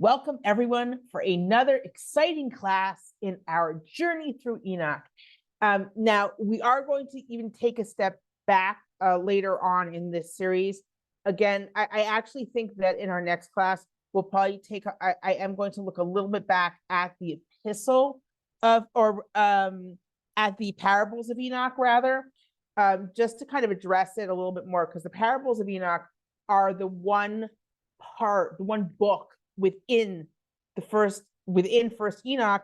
Welcome everyone for another exciting class in our journey through Enoch. Now, we are going to even take a step back later on in this series. Again, I actually think that in our next class, we'll probably I am going to look a little bit back at the Epistle of, at the Parables of Enoch, rather, just to kind of address it a little bit more, because the Parables of Enoch are the one book within First Enoch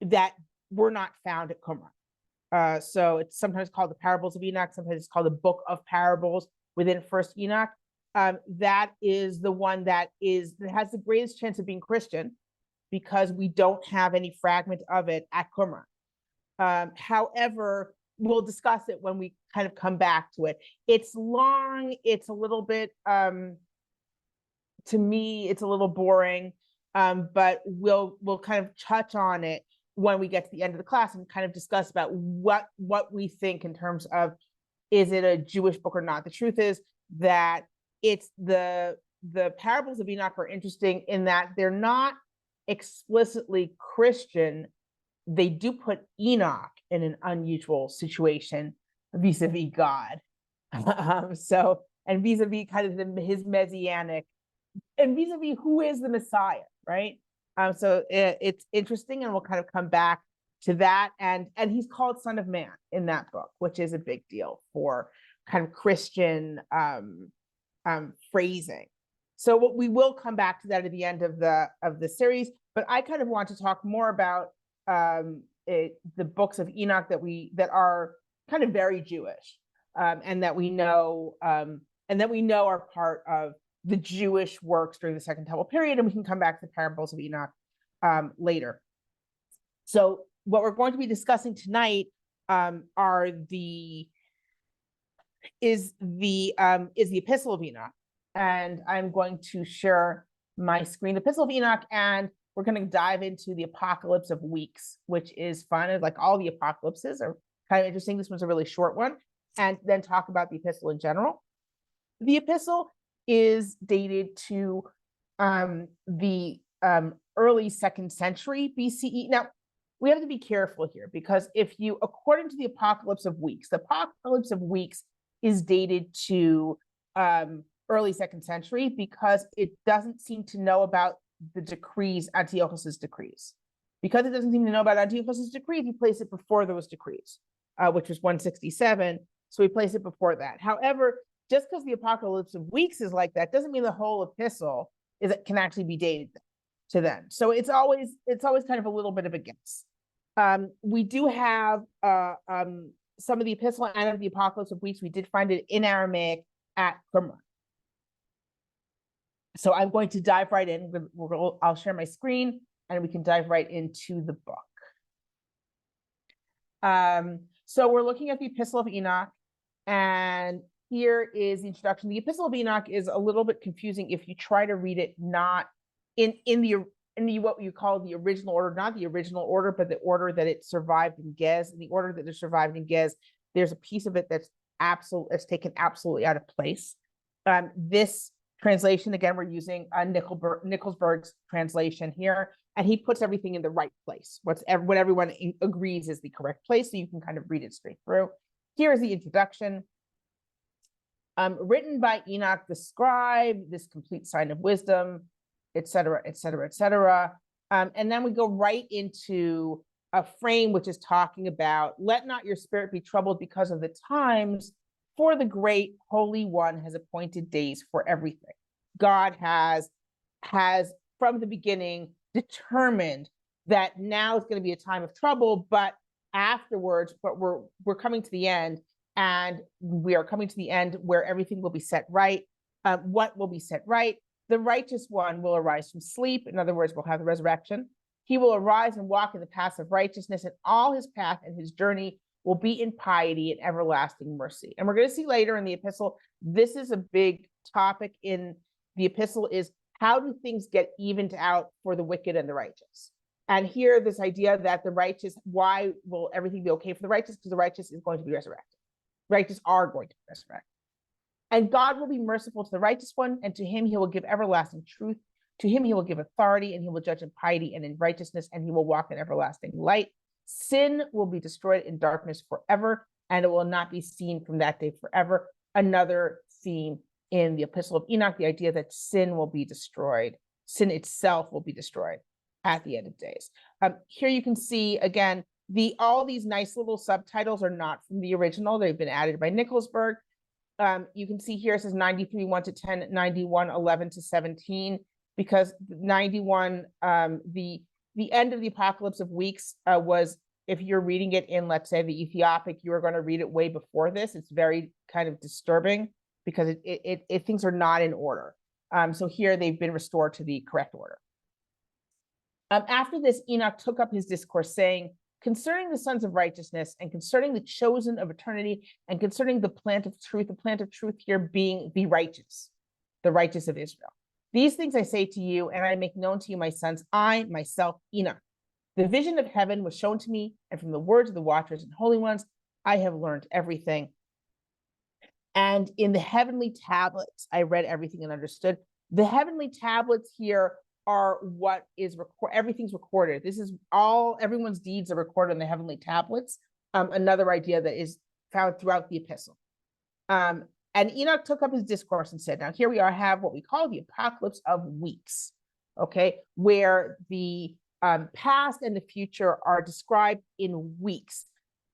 that were not found at Qumran. So it's sometimes called the Parables of Enoch, sometimes it's called the Book of Parables within First Enoch. That is the one that has the greatest chance of being Christian, because we don't have any fragment of it at Qumran. However, we'll discuss it when we kind of come back to it. It's long, it's a little bit, to me, it's a little boring, but we'll kind of touch on it when we get to the end of the class and kind of discuss about what we think in terms of, is it a Jewish book or not? The truth is that it's the Parables of Enoch are interesting in that they're not explicitly Christian. They do put Enoch in an unusual situation vis-a-vis God. And vis-a-vis kind of his messianic, and vis-a-vis who is the Messiah, right? So it's interesting, and we'll kind of come back to that. And he's called Son of Man in that book, which is a big deal for kind of Christian phrasing. So we will come back to that at the end of the series. But I kind of want to talk more about the books of Enoch that are kind of very Jewish, and that we know are part of the Jewish works during the Second Temple period, and we can come back to the Parables of Enoch later. So what we're going to be discussing tonight is the Epistle of Enoch, and I'm going to share my screen. The Epistle of Enoch, and we're going to dive into the Apocalypse of Weeks, which is fun. Like all the apocalypses are kind of interesting. This one's a really short one, and then talk about the epistle in general. The epistle is dated to the early 2nd century BCE. Now, we have to be careful here, because according to the Apocalypse of Weeks, the Apocalypse of Weeks is dated to early 2nd century, because it doesn't seem to know about the decrees, Antiochus's decrees. Because it doesn't seem to know about Antiochus's decrees, we place it before those decrees, which was 167. So we place it before that. However, just because the Apocalypse of Weeks is like that doesn't mean the whole epistle can actually be dated to then. So it's always kind of a little bit of a guess. We do have some of the epistle and of the Apocalypse of Weeks. We did find it in Aramaic at Qumran. So I'm going to dive right in. I'll share my screen, and we can dive right into the book. So we're looking at the Epistle of Enoch, and here is the introduction. The Epistle of Enoch is a little bit confusing if you try to read it not in the what you call the original order, not the original order, but the order that it survived in Gez. In the order that it survived in Gez, there's a piece of it that's taken absolutely out of place. This translation, again, we're using Nicholsberg's translation here, and he puts everything in the right place, what everyone agrees is the correct place, so you can kind of read it straight through. Here is the introduction. Written by Enoch the scribe, this complete sign of wisdom, etc., etc., etc. And then we go right into a frame which is talking about, let not your spirit be troubled because of the times, for the great Holy One has appointed days for everything. God has from the beginning determined that now is going to be a time of trouble, but afterwards, we're coming to the end. And we are coming to the end where everything will be set right. What will be set right? The righteous one will arise from sleep. In other words, we'll have the resurrection. He will arise and walk in the paths of righteousness, and all his path and his journey will be in piety and everlasting mercy. And we're going to see later in the epistle, this is a big topic in the epistle, is how do things get evened out for the wicked and the righteous? And here, this idea that the righteous, why will everything be okay for the righteous? Because the righteous is going to be resurrected. Righteous are going to resurrect. And God will be merciful to the righteous one, and to him he will give everlasting truth. To him he will give authority, and he will judge in piety and in righteousness, and he will walk in everlasting light. Sin will be destroyed in darkness forever, and it will not be seen from that day forever. Another theme in the Epistle of Enoch, the idea that sin will be destroyed. Sin itself will be destroyed at the end of days. Here you can see, again, all these nice little subtitles are not from the original. They've been added by Nicholasberg. You can see here it says 93, 1 to 10, 91, 11 to 17, because 91, the end of the Apocalypse of Weeks was, if you're reading it in, let's say, the Ethiopic, you are going to read it way before this. It's very kind of disturbing because things are not in order. So here they've been restored to the correct order. After this, Enoch took up his discourse, saying, concerning the sons of righteousness, and concerning the chosen of eternity, and concerning the plant of truth here being the righteous of Israel. These things I say to you, and I make known to you, my sons, I myself, Enoch. The vision of heaven was shown to me, and from the words of the watchers and holy ones, I have learned everything. And in the heavenly tablets, I read everything and understood. The heavenly tablets here are what is everything's recorded. This is everyone's deeds are recorded on the heavenly tablets. Another idea that is found throughout the epistle. And Enoch took up his discourse and said, now here we have what we call the Apocalypse of Weeks, okay, where the past and the future are described in weeks.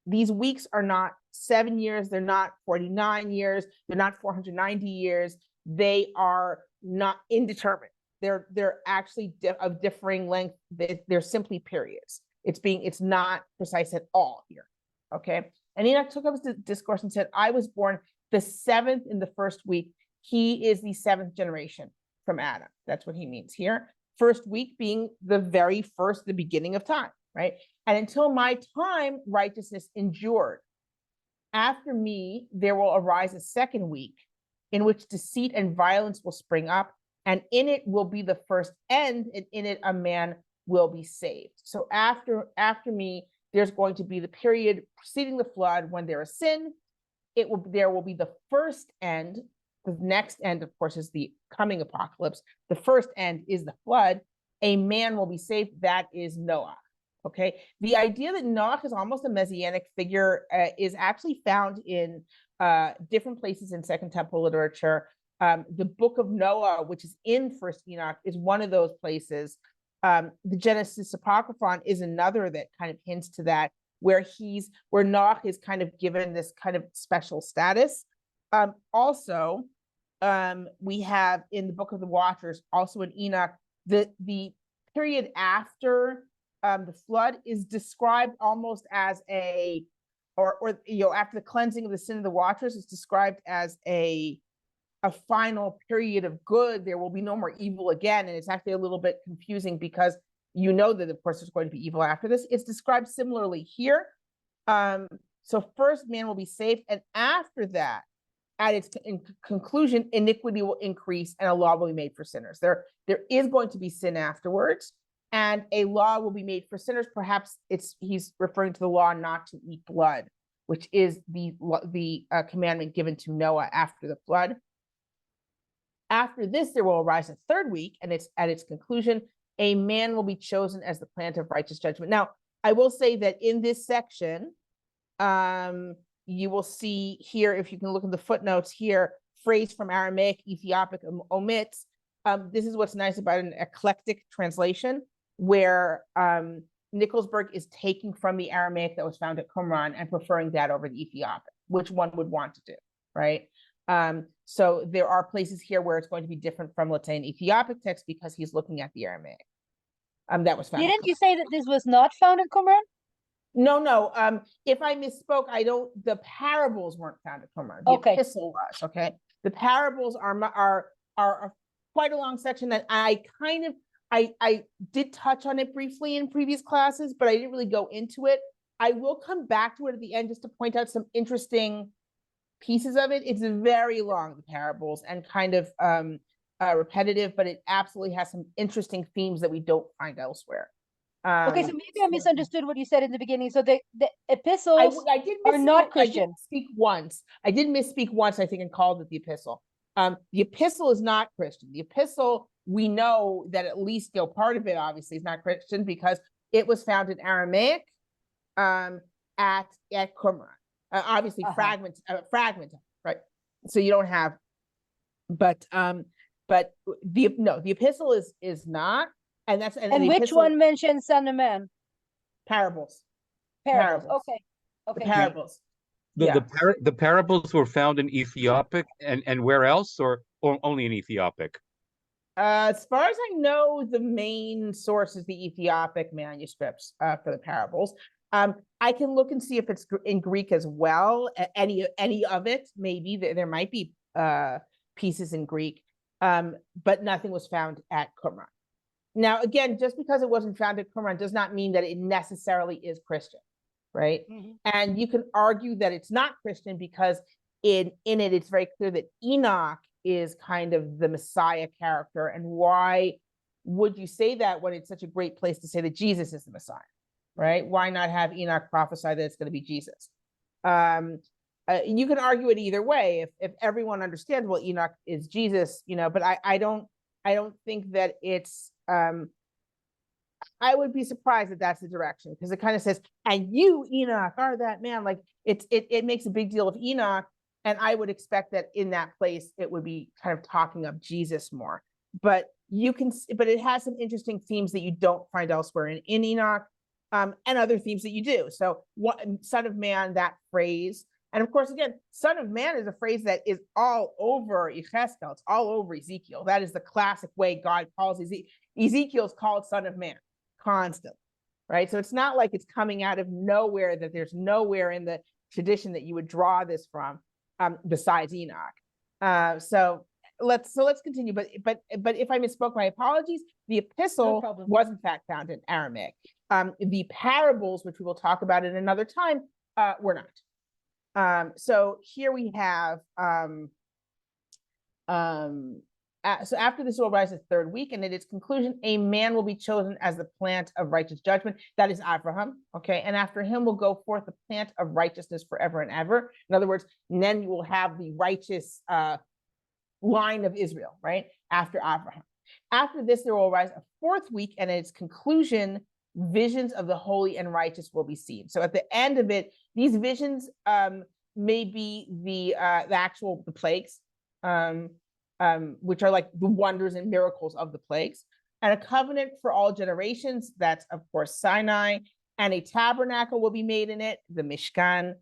These weeks are not 7 years, they're not 49 years, they're not 490 years, they are not indeterminate. They're actually of differing length. They're simply periods. It's not precise at all here, okay? And Enoch took up his discourse and said, I was born the 7th in the first week. He is the 7th generation from Adam. That's what he means here. First week being the very first, the beginning of time, right? And until my time, righteousness endured. After me, there will arise a second week in which deceit and violence will spring up, and in it will be the first end, and in it a man will be saved. So after me, there's going to be the period preceding the flood when there is sin. There will be the first end. The next end, of course, is the coming apocalypse. The first end is the flood. A man will be saved. That is Noah. Okay. The idea that Noah is almost a messianic figure is actually found in different places in Second Temple literature. The book of Noah, which is in First Enoch, is one of those places. The Genesis Apocryphon is another that kind of hints to that, where Noah is kind of given this kind of special status. Also, we have in the Book of the Watchers, also in Enoch, the period after the flood is described almost as after the cleansing of the sin of the Watchers, is described as a final period of good. There will be no more evil again. And it's actually a little bit confusing because you know that, of course, there's going to be evil after this. It's described similarly here. So first man will be saved. And after that, at its conclusion, iniquity will increase and a law will be made for sinners. There is going to be sin afterwards, and a law will be made for sinners. Perhaps he's referring to the law not to eat blood, which is the commandment given to Noah after the flood. After this, there will arise a third week, and it's at its conclusion, a man will be chosen as the plant of righteous judgment. Now, I will say that in this section, you will see here, if you can look at the footnotes here, phrase from Aramaic, Ethiopic omits. This is what's nice about an eclectic translation, where Nicholasberg is taking from the Aramaic that was found at Qumran and preferring that over the Ethiopic, which one would want to do, right? So there are places here where it's going to be different from, let's say, an Ethiopic text because he's looking at the Aramaic. That was found. Didn't you say that this was not found in Qumran? No. If I misspoke, the parables weren't found at Qumran. The epistle was, okay? The parables are quite a long section that I did touch on it briefly in previous classes, but I didn't really go into it. I will come back to it at the end just to point out some interesting pieces of it. It's very long, the parables, and kind of repetitive, but it absolutely has some interesting themes that we don't find elsewhere. Okay, so maybe I misunderstood what you said in the beginning. So the epistles are not Christian. I did misspeak once, I think, and called it the epistle. The epistle is not Christian. The epistle we know that at least, part of it obviously is not Christian because it was found in Aramaic at Qumran. Obviously fragment, right? So you don't have, but the epistle is not, and that's and which epistle, one mentions Son of Man? Parables. Okay. The parables. The parables were found in Ethiopic and where else, or only in Ethiopic? As far as I know, the main source is the Ethiopic manuscripts for the parables. I can look and see if it's in Greek as well. Any of it, maybe there might be pieces in Greek, but nothing was found at Qumran. Now, again, just because it wasn't found at Qumran does not mean that it necessarily is Christian, right? Mm-hmm. And you can argue that it's not Christian because in it, it's very clear that Enoch is kind of the Messiah character. And why would you say that when it's such a great place to say that Jesus is the Messiah, right? Why not have Enoch prophesy that it's going to be Jesus? You can argue it either way. If everyone understands, well, Enoch is Jesus, but I don't think that it's, I would be surprised that that's the direction, because it kind of says, and you, Enoch, are that man. Like it makes a big deal of Enoch. And I would expect that in that place, it would be kind of talking of Jesus more. But it has some interesting themes that you don't find elsewhere in Enoch, and other themes that you do. So Son of Man, that phrase. And of course, again, Son of Man is a phrase that is all over Yechezkel. It's all over Ezekiel. That is the classic way God calls Ezekiel. Ezekiel's called Son of Man constantly, right? So it's not like it's coming out of nowhere, that there's nowhere in the tradition that you would draw this from, besides Enoch. So let's continue. But if I misspoke, my apologies. The epistle was in fact found in Aramaic. The parables, which we will talk about in another time, were not. So here we have, so after this will rise the third week, and at its conclusion, a man will be chosen as the plant of righteous judgment. That is Abraham, okay? And after him will go forth the plant of righteousness forever and ever. In other words, then you will have the righteous line of Israel, right? After Abraham. After this, there will arise a fourth week, and at its conclusion, visions of the holy and righteous will be seen. So at the end of it, these visions may be the plagues, which are like the wonders and miracles of the plagues, and a covenant for all generations. That's of course Sinai, and a tabernacle will be made in it, the Mishkan.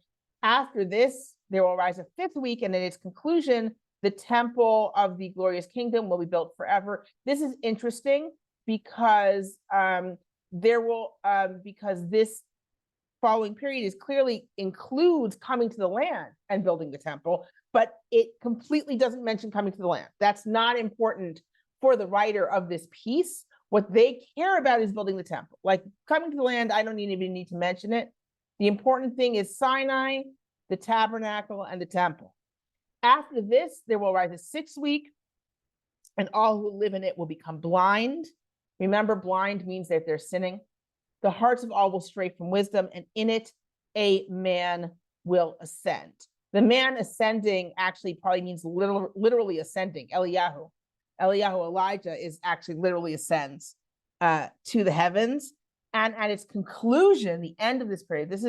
After this, there will arise a fifth week, and at its conclusion, the temple of the glorious kingdom will be built forever. This is interesting because because this following period is clearly includes coming to the land and building the temple, but it completely doesn't mention coming to the land. That's not important for the writer of this piece. What they care about is building the temple. Like coming to the land, I don't even need to mention it. The important thing is Sinai, the tabernacle, and the temple. After this, there will rise a sixth week, and all who live in it will become blind. Remember, blind means that they're sinning. The hearts of all will stray from wisdom, and in it a man will ascend. The man ascending actually probably means literally ascending. Elijah, is actually literally ascends to the heavens. And at its conclusion, the end of this period, this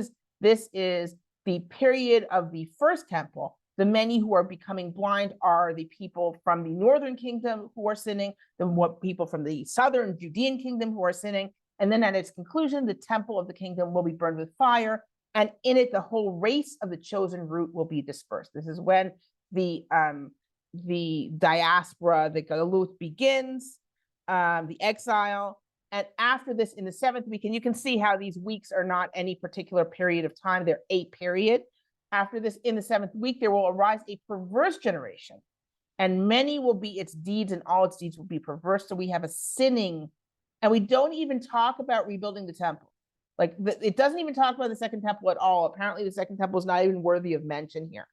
is the period of the first temple. The many who are becoming blind are the people from the northern kingdom who are sinning, the people from the southern Judean kingdom who are sinning. And then at its conclusion, the temple of the kingdom will be burned with fire, and in it, the whole race of the chosen root will be dispersed. This is when the diaspora, the galut begins, the exile. And after this, in the seventh week, and you can see how these weeks are not any particular period of time, they're a period. After this, in the seventh week, there will arise a perverse generation, and many will be its deeds, and all its deeds will be perverse. So we have a sinning, and we don't even talk about rebuilding the temple. Like it doesn't even talk about the second temple at all. Apparently the second temple is not even worthy of mention here.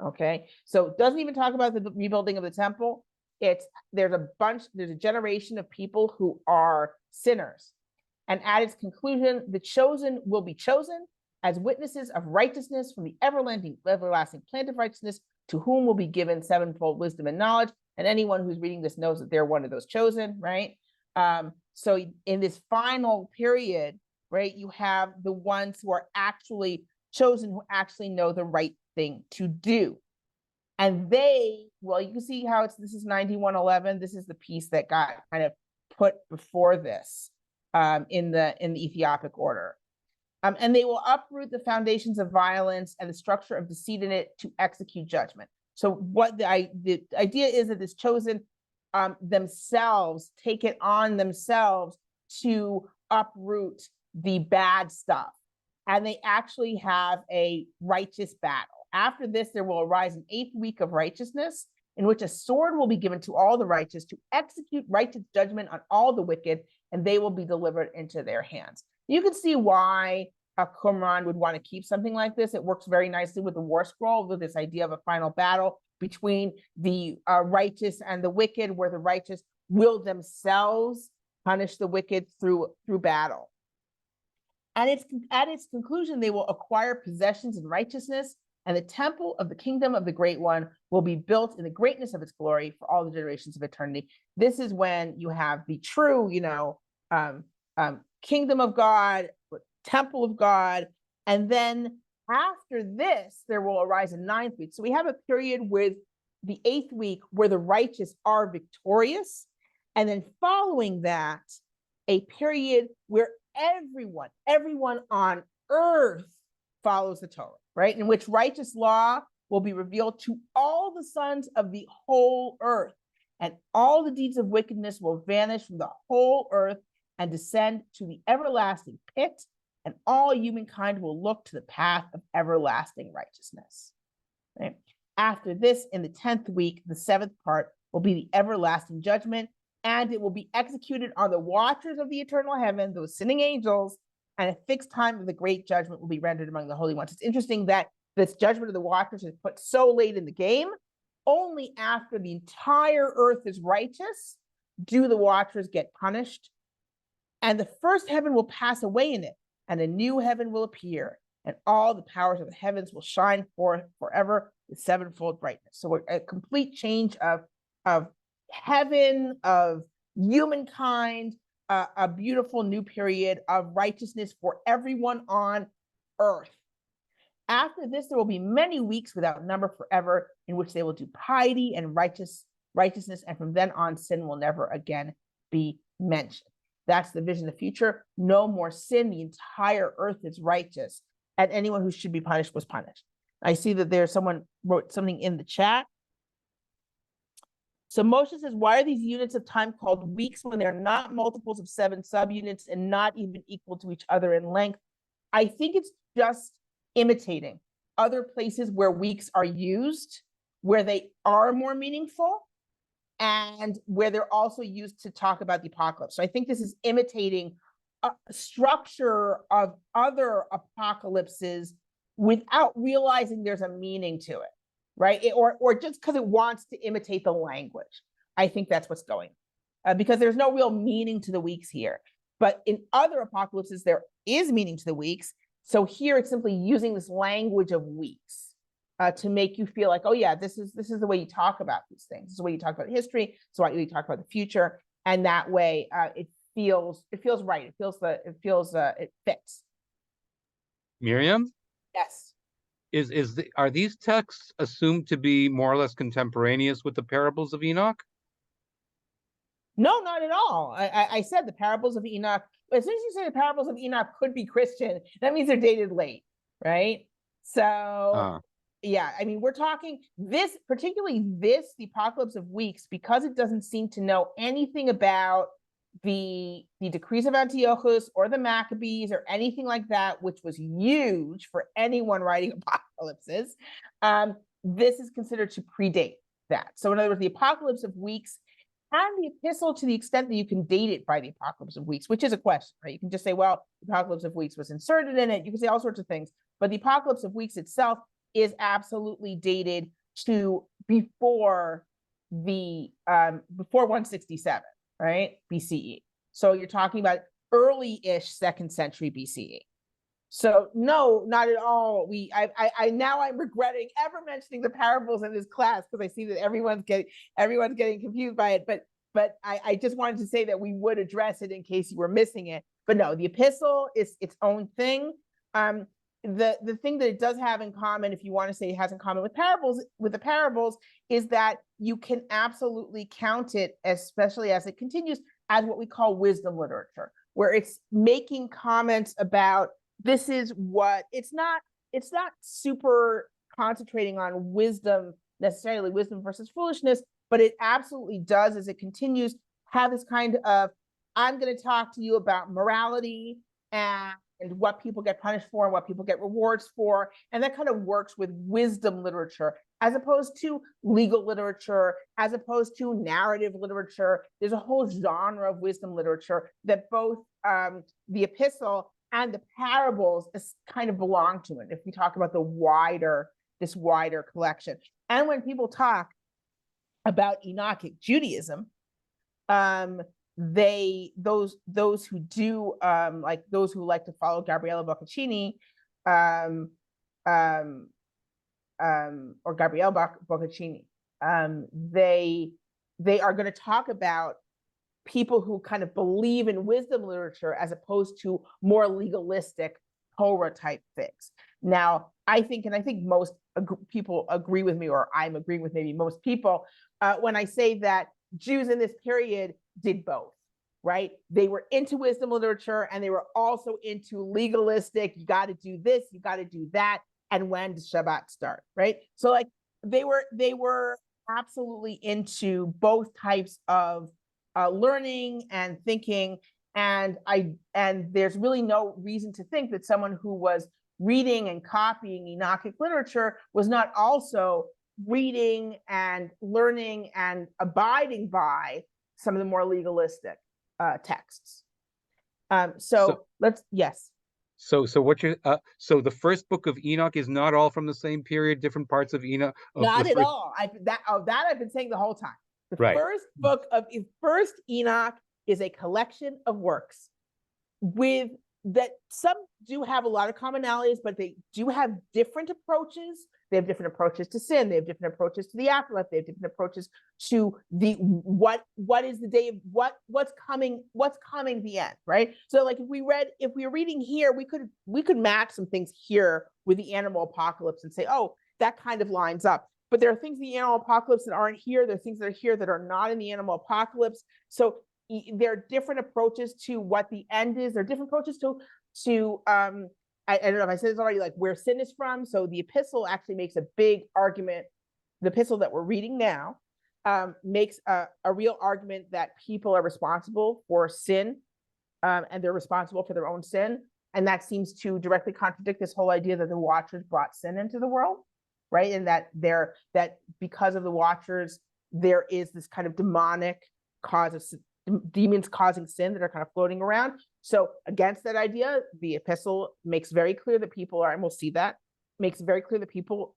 Okay, so it doesn't even talk about the rebuilding of the temple. There's a generation of people who are sinners. And at its conclusion, the chosen will be chosen as witnesses of righteousness from the everlasting plant of righteousness, to whom will be given sevenfold wisdom and knowledge. And anyone who's reading this knows that they're one of those chosen, right? So in this final period, right, you have the ones who are actually chosen, who actually know the right thing to do. And well, you can see how this is 9111. This is the piece that got kind of put before this in the Ethiopic order. And they will uproot the foundations of violence and the structure of deceit in it to execute judgment. So what the idea is that this chosen themselves take it on themselves to uproot the bad stuff. And they actually have a righteous battle. After this, there will arise an 8th week of righteousness, in which a sword will be given to all the righteous to execute righteous judgment on all the wicked, and they will be delivered into their hands. You can see why Qumran would want to keep something like this. It works very nicely with the war scroll, with this idea of a final battle between the righteous and the wicked, where the righteous will themselves punish the wicked through battle. And at its conclusion, they will acquire possessions in righteousness, and the temple of the kingdom of the Great One will be built in the greatness of its glory for all the generations of eternity. This is when you have the true, kingdom of God, temple of God. And then after this, there will arise a 9th week. So we have a period with the 8th week where the righteous are victorious. And then following that, a period where everyone on earth follows the Torah, right? In which righteous law will be revealed to all the sons of the whole earth, and all the deeds of wickedness will vanish from the whole earth and descend to the everlasting pit, and all humankind will look to the path of everlasting righteousness. Right? After this, in the 10th week, the 7th part will be the everlasting judgment, and it will be executed on the watchers of the eternal heaven, those sinning angels, and a fixed time of the great judgment will be rendered among the holy ones. It's interesting that this judgment of the watchers is put so late in the game. Only after the entire earth is righteous do the watchers get punished. And the first heaven will pass away in it, and a new heaven will appear, and all the powers of the heavens will shine forth forever with sevenfold brightness. So a complete change of heaven, of humankind, a beautiful new period of righteousness for everyone on earth. After this, there will be many weeks without number forever, in which they will do piety and righteousness, and from then on, sin will never again be mentioned. That's the vision of the future. No more sin. The entire earth is righteous, and anyone who should be punished was punished. I see that someone wrote something in the chat. So Moshe says, why are these units of time called weeks when they're not multiples of 7 subunits and not even equal to each other in length? I think it's just imitating other places where weeks are used, where they are more meaningful, and where they're also used to talk about the apocalypse. So I think this is imitating a structure of other apocalypses without realizing there's a meaning to it, right? Or just because it wants to imitate the language. I think that's what's going on, because there's no real meaning to the weeks here. But in other apocalypses, there is meaning to the weeks. So here it's simply using this language of weeks to make you feel like, oh yeah, this is the way you talk about these things. This is the way you talk about history. It's the way you talk about the future, and that way it feels right. It fits. Miriam? Yes. Are these texts assumed to be more or less contemporaneous with the parables of Enoch? No, not at all. I said the parables of Enoch. As soon as you say the parables of Enoch could be Christian, that means they're dated late, right? So yeah, I mean, we're talking particularly the Apocalypse of Weeks, because it doesn't seem to know anything about the decrees of Antiochus or the Maccabees or anything like that, which was huge for anyone writing apocalypses. This is considered to predate that. So in other words, the Apocalypse of Weeks and the epistle, to the extent that you can date it by the Apocalypse of Weeks, which is a question, right? You can just say, well, the Apocalypse of Weeks was inserted in it. You can say all sorts of things, but the Apocalypse of Weeks itself is absolutely dated to before 167, right? BCE. So you're talking about early-ish 2nd century BCE. So no, not at all. I now I'm regretting ever mentioning the parables in this class, because I see that everyone's getting confused by it. But I just wanted to say that we would address it in case you were missing it. But no, the epistle is its own thing. The thing that it does have in common, if you want to say it has in common with the parables, is that you can absolutely count it, especially as it continues, as what we call wisdom literature, where it's making comments about this is what it's not super concentrating on wisdom necessarily, wisdom versus foolishness, but it absolutely does, as it continues, have this kind of, I'm going to talk to you about morality and what people get punished for and what people get rewards for. And that kind of works with wisdom literature, as opposed to legal literature, as opposed to narrative literature. There's a whole genre of wisdom literature that both the epistle and the parables kind of belong to it, if we talk about this wider collection. And when people talk about Enochic Judaism, those who do like those who like to follow Gabriele Boccaccini, or Gabriele Boccaccini, they are going to talk about people who kind of believe in wisdom literature as opposed to more legalistic Torah type things. Now, I think most people agree with me, or I'm agreeing with maybe most people, when I say that Jews in this period did both, right? They were into wisdom literature, and they were also into legalistic, you got to do this, you got to do that, and when does Shabbat start, right? So like they were absolutely into both types of learning and thinking, and there's really no reason to think that someone who was reading and copying Enochic literature was not also reading and learning and abiding by some of the more legalistic texts. So what you're so the first book of Enoch is not all from the same period, different parts of Enoch? Not at all. That I've been saying the whole time. The first Enoch is a collection of works with that some do have a lot of commonalities, but they do have different approaches. They have different approaches to sin. They have different approaches to the afterlife. They have different approaches to the what is the day of what's coming the end, right? So like if we were reading here, we could match some things here with the animal apocalypse and say, oh, that kind of lines up. But there are things in the animal apocalypse that aren't here. There are things that are here that are not in the animal apocalypse. So there are different approaches to what the end is. There are different approaches to I don't know if I said this already, like where sin is from. So the epistle actually makes a big argument. The epistle that we're reading now makes a real argument that people are responsible for sin, and they're responsible for their own sin. And that seems to directly contradict this whole idea that the Watchers brought sin into the world, right? And that because of the Watchers, there is this kind of demonic cause of demons causing sin that are kind of floating around. So against that idea, the epistle makes very clear that people are, and we'll see that, makes very clear that people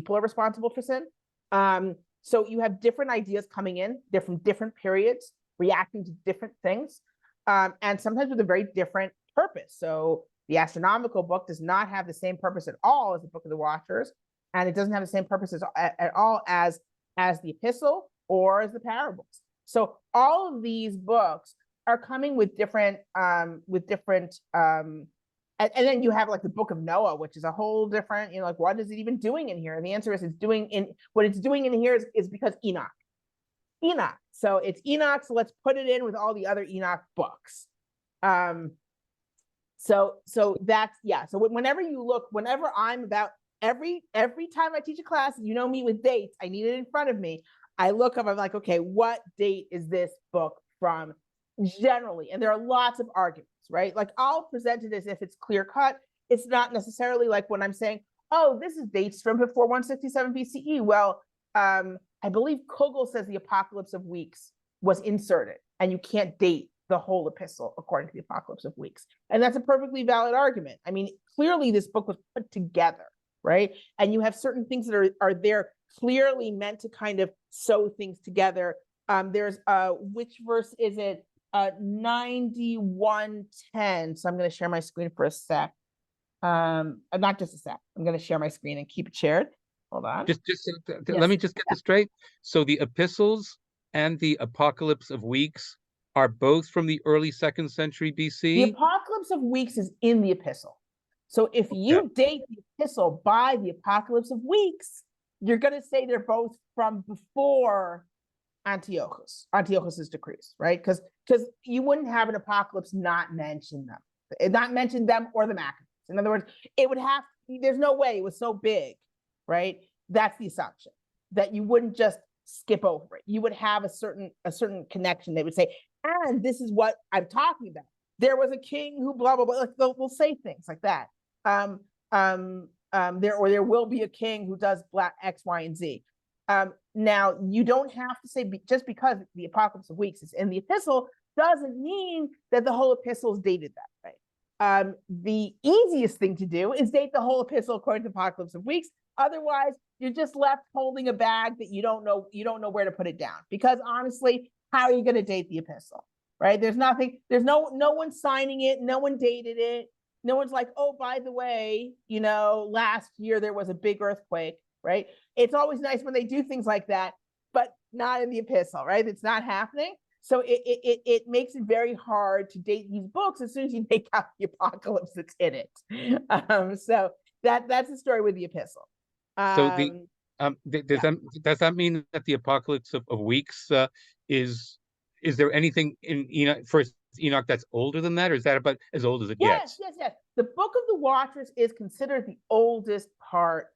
are responsible for sin. So you have different ideas coming in, they're from different periods, reacting to different things, and sometimes with a very different purpose. So the astronomical book does not have the same purpose at all as the Book of the Watchers, and it doesn't have the same purpose at all as the epistle or as the parables. So all of these books are coming with different, and then you have like the Book of Noah, which is a whole different, like what is it even doing in here? And the answer is what it's doing in here is because Enoch. So it's Enoch, so let's put it in with all the other Enoch books. So that's, yeah. So whenever I'm about, every time I teach a class, me with dates, I need it in front of me. I look up, I'm like, okay, what date is this book from generally? And there are lots of arguments, right? Like I'll present it as if it's clear cut. It's not necessarily like when I'm saying, oh, this is dates from before 167 BCE. Well, I believe Kugel says the Apocalypse of Weeks was inserted, and you can't date the whole epistle according to the Apocalypse of Weeks. And that's a perfectly valid argument. I mean, clearly this book was put together, right? And you have certain things that are there clearly meant to kind of sew things together. There's which verse is it? 91:10. So I'm going to share my screen for a sec. Not just a sec. I'm going to share my screen and keep it shared. Hold on. Let Yes. me just get this straight. So the epistles and the Apocalypse of Weeks are both from the early 2nd century The BC. Apocalypse of Weeks is in the epistle. So if you date the epistle by the Apocalypse of Weeks, you're going to say they're both from before Antiochus's decrees, right? Because you wouldn't have an apocalypse not mention them or the Maccabees. In other words, it would have, there's no way, it was so big, right? That's the assumption, that you wouldn't just skip over it. You would have a certain connection. They would say, and this is what I'm talking about. There was a king who blah blah blah. Like they'll say things like that. There will be a king who does black X, Y, and Z. Now you don't have to say just because the Apocalypse of Weeks is in the epistle doesn't mean that the whole epistle is dated that way. The easiest thing to do is date the whole epistle according to Apocalypse of Weeks. Otherwise, you're just left holding a bag that you don't know where to put it down. Because honestly, how are you going to date the epistle? Right? There's no one signing it, no one dated it. No one's like, oh, by the way, last year there was a big earthquake, right? It's always nice when they do things like that, but not in the epistle, right? It's not happening. So it makes it very hard to date these books as soon as you take out the apocalypse that's in it. So that's the story with the epistle. So does that mean that the Apocalypse of Weeks is there anything in Enoch that's older than that, or is that about as old as it gets? Yes. The Book of the Watchers is considered the oldest part.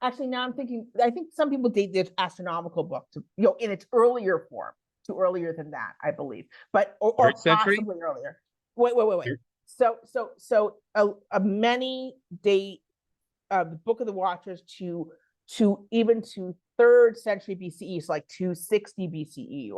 Actually, now I'm thinking, I think some people date the astronomical book to, in its earlier form, to earlier than that, I believe, but or possibly earlier. Wait. So many date the Book of the Watchers to even to 3rd century BCE, so like 260 BCE,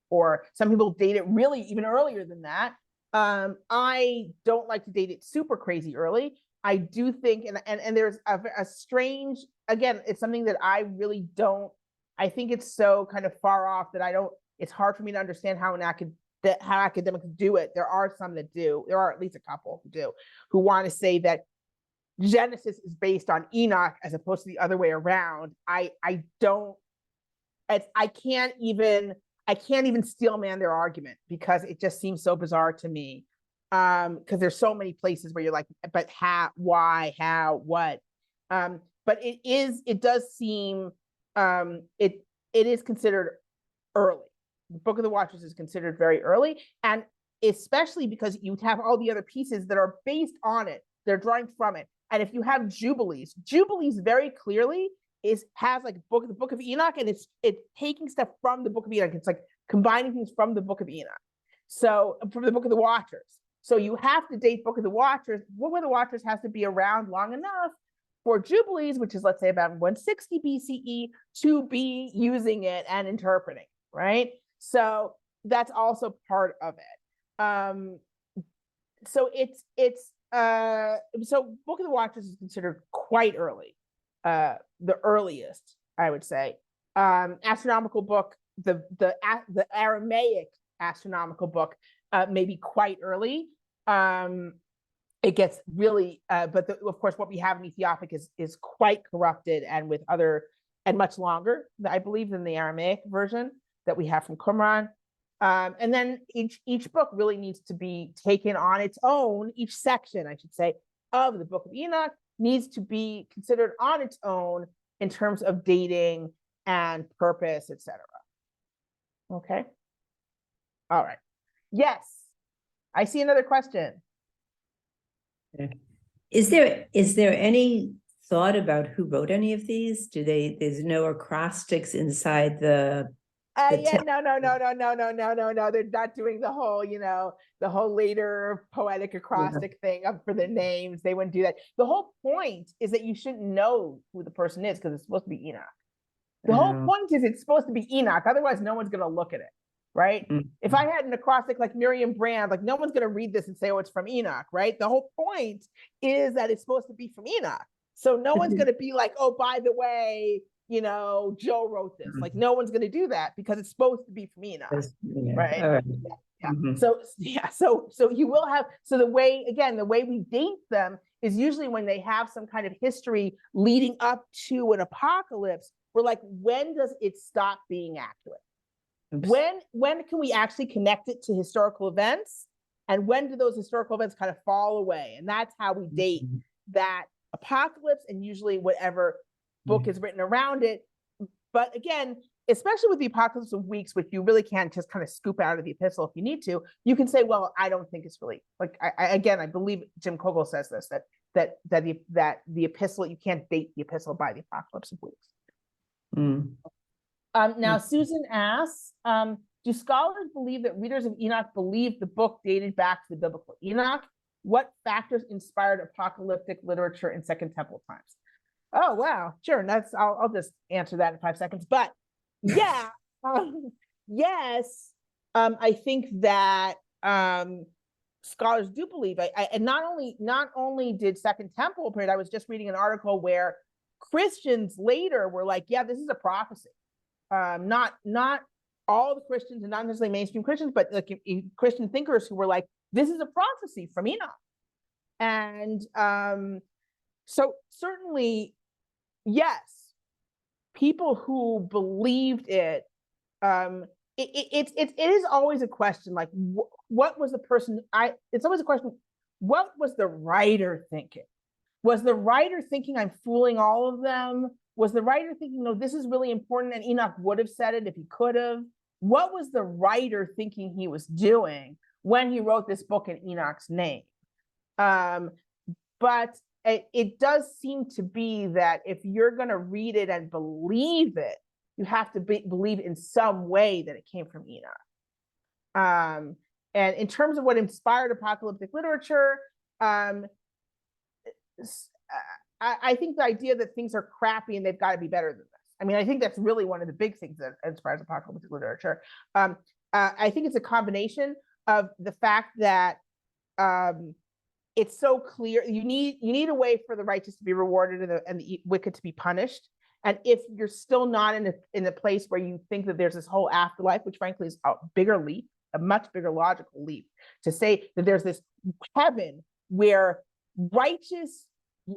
or some people date it really even earlier than that. I don't like to date it super crazy early. I do think, and there's a strange, again, it's something that I really don't, I think it's so kind of far off that it's hard for me to understand how academics do it. There are some that do, there are at least a couple who do, who want to say that Genesis is based on Enoch as opposed to the other way around. I can't even steel man their argument because it just seems so bizarre to me. Because there's so many places where you're like, but how, why, how, what? But it does seem it is considered early. The Book of the Watchers is considered very early, and especially because you have all the other pieces that are based on it, they're drawing from it. And if you have Jubilees very clearly has like the Book of Enoch, and it's taking stuff from the Book of Enoch. It's like combining things from the Book of Enoch. So from the Book of the Watchers. So you have to date Book of the Watchers. Book of the Watchers has to be around long enough for Jubilees, which is, let's say, about 160 BCE, to be using it and interpreting, right? So that's also part of it. So so Book of the Watchers is considered quite early, the earliest, I would say. Astronomical book, the Aramaic astronomical book, maybe quite early. It gets really, but of course, what we have in Ethiopic is quite corrupted and with and much longer, I believe, than the Aramaic version that we have from Qumran. And then each book really needs to be taken on its own. Each section, I should say, of the Book of Enoch needs to be considered on its own in terms of dating and purpose, etc. Okay. All right. Yes, I see another question. Is there any thought about who wrote any of these? There's no acrostics inside the No. They're not doing the whole later poetic acrostic thing up for the names. They wouldn't do that. The whole point is that you shouldn't know who the person is because it's supposed to be Enoch. The whole point is it's supposed to be Enoch. Otherwise, no one's going to look at it, right? If I had an acrostic like Miriam Brand, like no one's going to read this and say, oh, it's from Enoch, right? The whole point is that it's supposed to be from Enoch. So no one's going to be like, oh, by the way, Joe wrote this. Like no one's going to do that because it's supposed to be from Enoch, right? Right. Yeah. So you will have, so the way we date them is usually when they have some kind of history leading up to an apocalypse. We're like, when does it stop being accurate? Oops. When can we actually connect it to historical events? And when do those historical events kind of fall away? And that's how we date that apocalypse, and usually whatever book is written around it. But again, especially with the Apocalypse of Weeks, which you really can't just kind of scoop out of the epistle if you need to, you can say, well, I don't think it's really, like, I believe Jim Kogel says this, that the epistle, you can't date the epistle by the Apocalypse of Weeks. Now, Susan asks, do scholars believe that readers of Enoch believe the book dated back to the biblical Enoch? What factors inspired apocalyptic literature in Second Temple times? Oh, wow. Sure. I'll just answer that in 5 seconds. But yeah, yes, I think that scholars do believe. And not only did Second Temple period, I was just reading an article where Christians later were like, yeah, this is a prophecy. Not all the Christians, and not necessarily mainstream Christians, but like Christian thinkers who were like, this is a prophecy from Enoch. And so certainly, yes, people who believed it, it is always a question, like, what was the person, it's always a question, what was the writer thinking? Was the writer thinking, I'm fooling all of them? Was the writer thinking, no, this is really important, and Enoch would have said it if he could have? What was the writer thinking he was doing when he wrote this book in Enoch's name? But it does seem to be that if you're going to read it and believe it, you have to believe in some way that it came from Enoch. And in terms of what inspired apocalyptic literature, I think the idea that things are crappy and they've got to be better than this. I mean, I think that's really one of the big things that inspires apocalyptic literature. I think it's a combination of the fact that it's so clear. You need a way for the righteous to be rewarded and the wicked to be punished. And if you're still not in a place where you think that there's this whole afterlife, which frankly is a bigger leap, a much bigger logical leap, to say that there's this heaven where righteous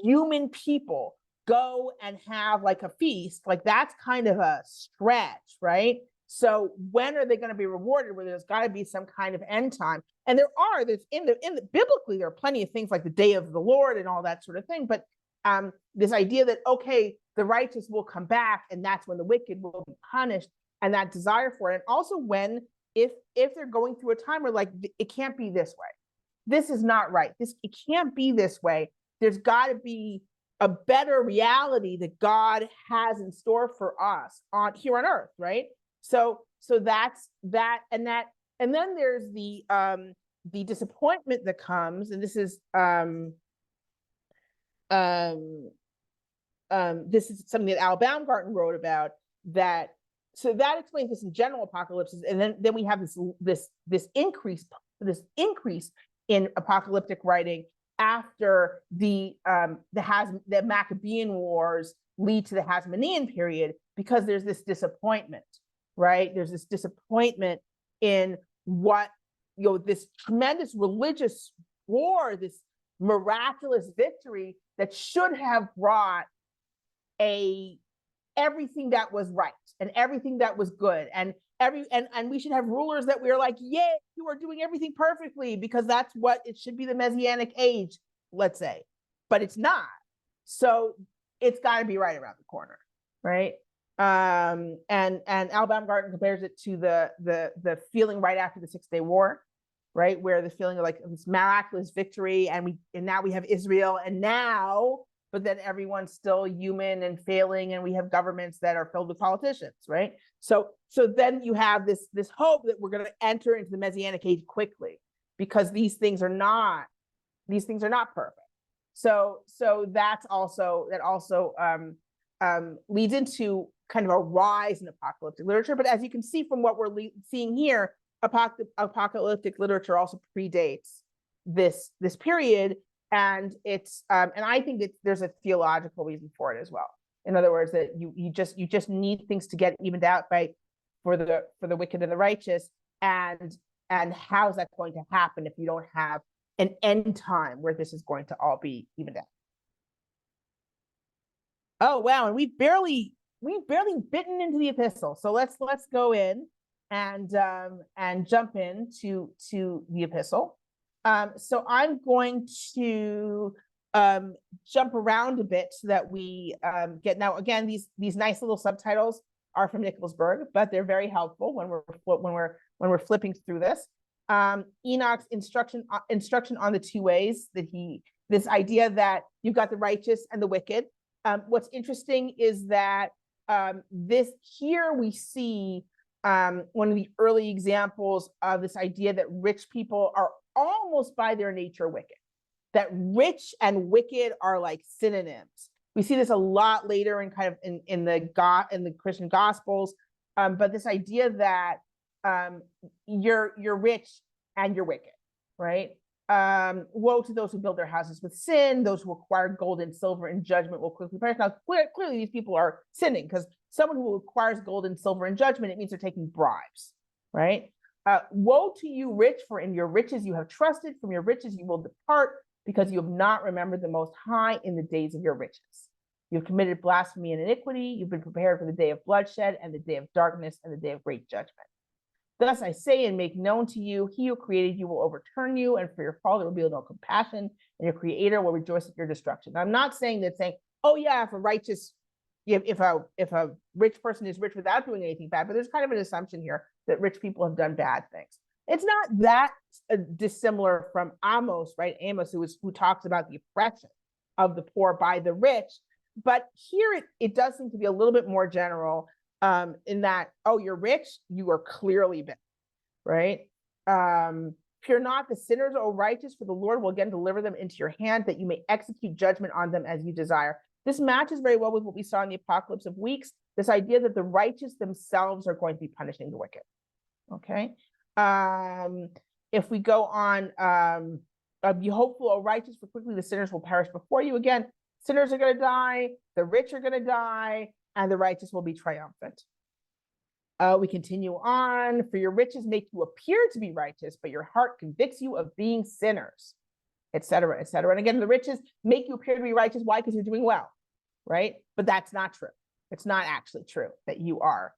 human people go and have like a feast, like that's kind of a stretch, right? So when are they going to be rewarded? Where there's got to be some kind of end time, and there's in the biblically there are plenty of things like the day of the Lord and all that sort of thing. But this idea that okay, the righteous will come back, and that's when the wicked will be punished, and that desire for it, and also when if they're going through a time where like it can't be this way, this is not right, it can't be this way. There's got to be a better reality that God has in store for us here on earth, right? So that's that, and then there's the disappointment that comes, and this is something that Al Baumgarten wrote about, that so that explains this in general apocalypses, and then we have this increase in apocalyptic writing after the Maccabean Wars lead to the Hasmonean period, because there's this disappointment, right? There's this disappointment in what, this tremendous religious war, this miraculous victory that should have brought everything that was right and everything that was good, and we should have rulers that we're like, yeah, you are doing everything perfectly, because that's what it should be, the Messianic age, let's say, but it's not. So it's got to be right around the corner, right? And Al Baumgarten compares it to the feeling right after the 6-Day War, right, where the feeling of like this miraculous victory, and now we have Israel, but then everyone's still human and failing, and we have governments that are filled with politicians, right? So then you have this hope that we're going to enter into the Messianic age quickly, because these things are not perfect. So that also leads into kind of a rise in apocalyptic literature. But as you can see from what we're seeing here, apocalyptic literature also predates this period. And it's and I think that there's a theological reason for it as well. In other words, that you just need things to get evened out for the wicked and the righteous, and how's that going to happen if you don't have an end time where this is going to all be evened out. Oh wow, and we've barely bitten into the epistle. So let's go in and jump into the epistle. So I'm going to jump around a bit so that we get, now again, these nice little subtitles are from Nicholasberg, but they're very helpful when we're flipping through this. Enoch's instruction on the two ways that this idea that you've got the righteous and the wicked. What's interesting is that here we see one of the early examples of this idea that rich people are almost by their nature wicked, that rich and wicked are like synonyms. We see this a lot later in kind of in the Christian Gospels, but this idea that you're rich and you're wicked, right? Woe to those who build their houses with sin, those who acquire gold and silver in judgment will quickly perish. Now, clearly these people are sinning, because someone who acquires gold and silver in judgment, it means they're taking bribes, right? Woe to you, rich, for in your riches you have trusted, from your riches you will depart, because you have not remembered the Most High in the days of your riches. You've committed blasphemy and iniquity. You've been prepared for the day of bloodshed and the day of darkness and the day of great judgment. Thus I say and make known to you, he who created you will overturn you, and for your fall there will be no compassion, and your creator will rejoice at your destruction. Now, I'm not saying, oh yeah, if a rich person is rich without doing anything bad, but there's kind of an assumption here that rich people have done bad things. It's not that dissimilar from Amos, right? Amos, who talks about the oppression of the poor by the rich. But here it does seem to be a little bit more general, in that, oh, you're rich, you are clearly bad, right? Fear not the sinners, O righteous, for the Lord will again deliver them into your hand, that you may execute judgment on them as you desire. This matches very well with what we saw in the Apocalypse of Weeks, this idea that the righteous themselves are going to be punishing the wicked, okay? If we go on, be hopeful, O righteous, for quickly the sinners will perish before you. Again, sinners are going to die, the rich are going to die, and the righteous will be triumphant. We continue on. For your riches make you appear to be righteous, but your heart convicts you of being sinners, etc., etc. And again, the riches make you appear to be righteous. Why? Because you're doing well, right? But that's not true. It's not actually true that you are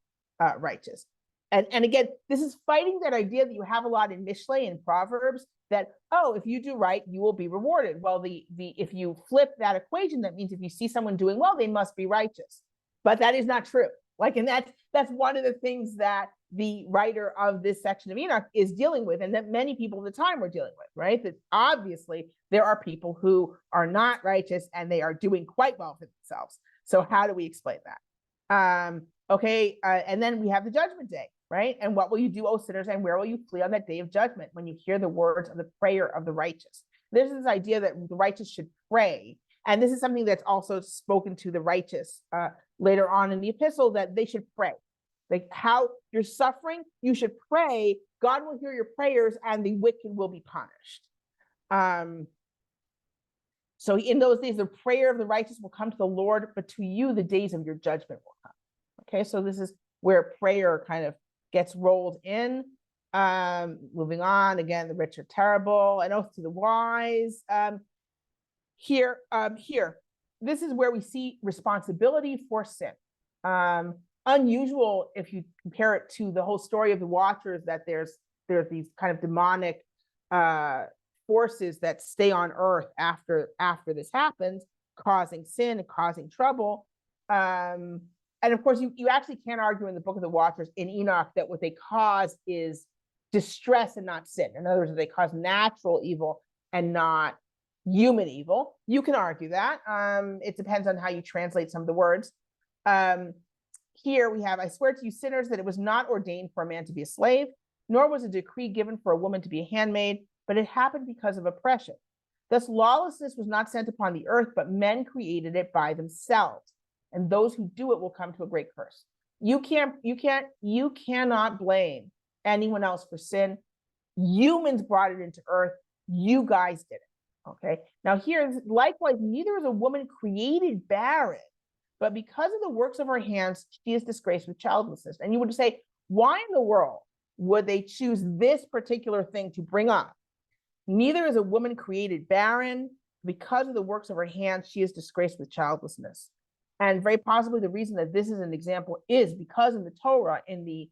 righteous. And again, this is fighting that idea that you have a lot in Mishlei and Proverbs, that, oh, if you do right, you will be rewarded. Well, if you flip that equation, that means if you see someone doing well, they must be righteous. But that is not true. And that's one of the things that the writer of this section of Enoch is dealing with, and that many people at the time were dealing with, right? That obviously there are people who are not righteous and they are doing quite well for themselves. So how do we explain that? And then we have the judgment day, right? And what will you do, O sinners, and where will you flee on that day of judgment, when you hear the words of the prayer of the righteous? There's this idea that the righteous should pray. And this is something that's also spoken to the righteous later on in the epistle, that they should pray. Like, how you're suffering, you should pray. God will hear your prayers and the wicked will be punished. So in those days, the prayer of the righteous will come to the Lord, but to you the days of your judgment will come. Okay, so this is where prayer kind of gets rolled in. Moving on, again, the rich are terrible, an oath to the wise. Here, this is where we see responsibility for sin. Unusual if you compare it to the whole story of the Watchers, that there's these kind of demonic forces that stay on earth after this happens, causing sin and causing trouble. And of course, you actually can't argue in the Book of the Watchers in Enoch that what they cause is distress and not sin. In other words, they cause natural evil and not human evil. You can argue that. It depends on how you translate some of the words. Here we have, I swear to you sinners that it was not ordained for a man to be a slave, nor was a decree given for a woman to be a handmaid, but it happened because of oppression. Thus lawlessness was not sent upon the earth, but men created it by themselves. And those who do it will come to a great curse. You cannot blame anyone else for sin. Humans brought it into earth. You guys did it. Okay. Now here, likewise, neither is a woman created barren, but because of the works of her hands, she is disgraced with childlessness. And you would say, why in the world would they choose this particular thing to bring up? Neither is a woman created barren. Because of the works of her hands, she is disgraced with childlessness. And very possibly the reason that this is an example is because in the Torah, in the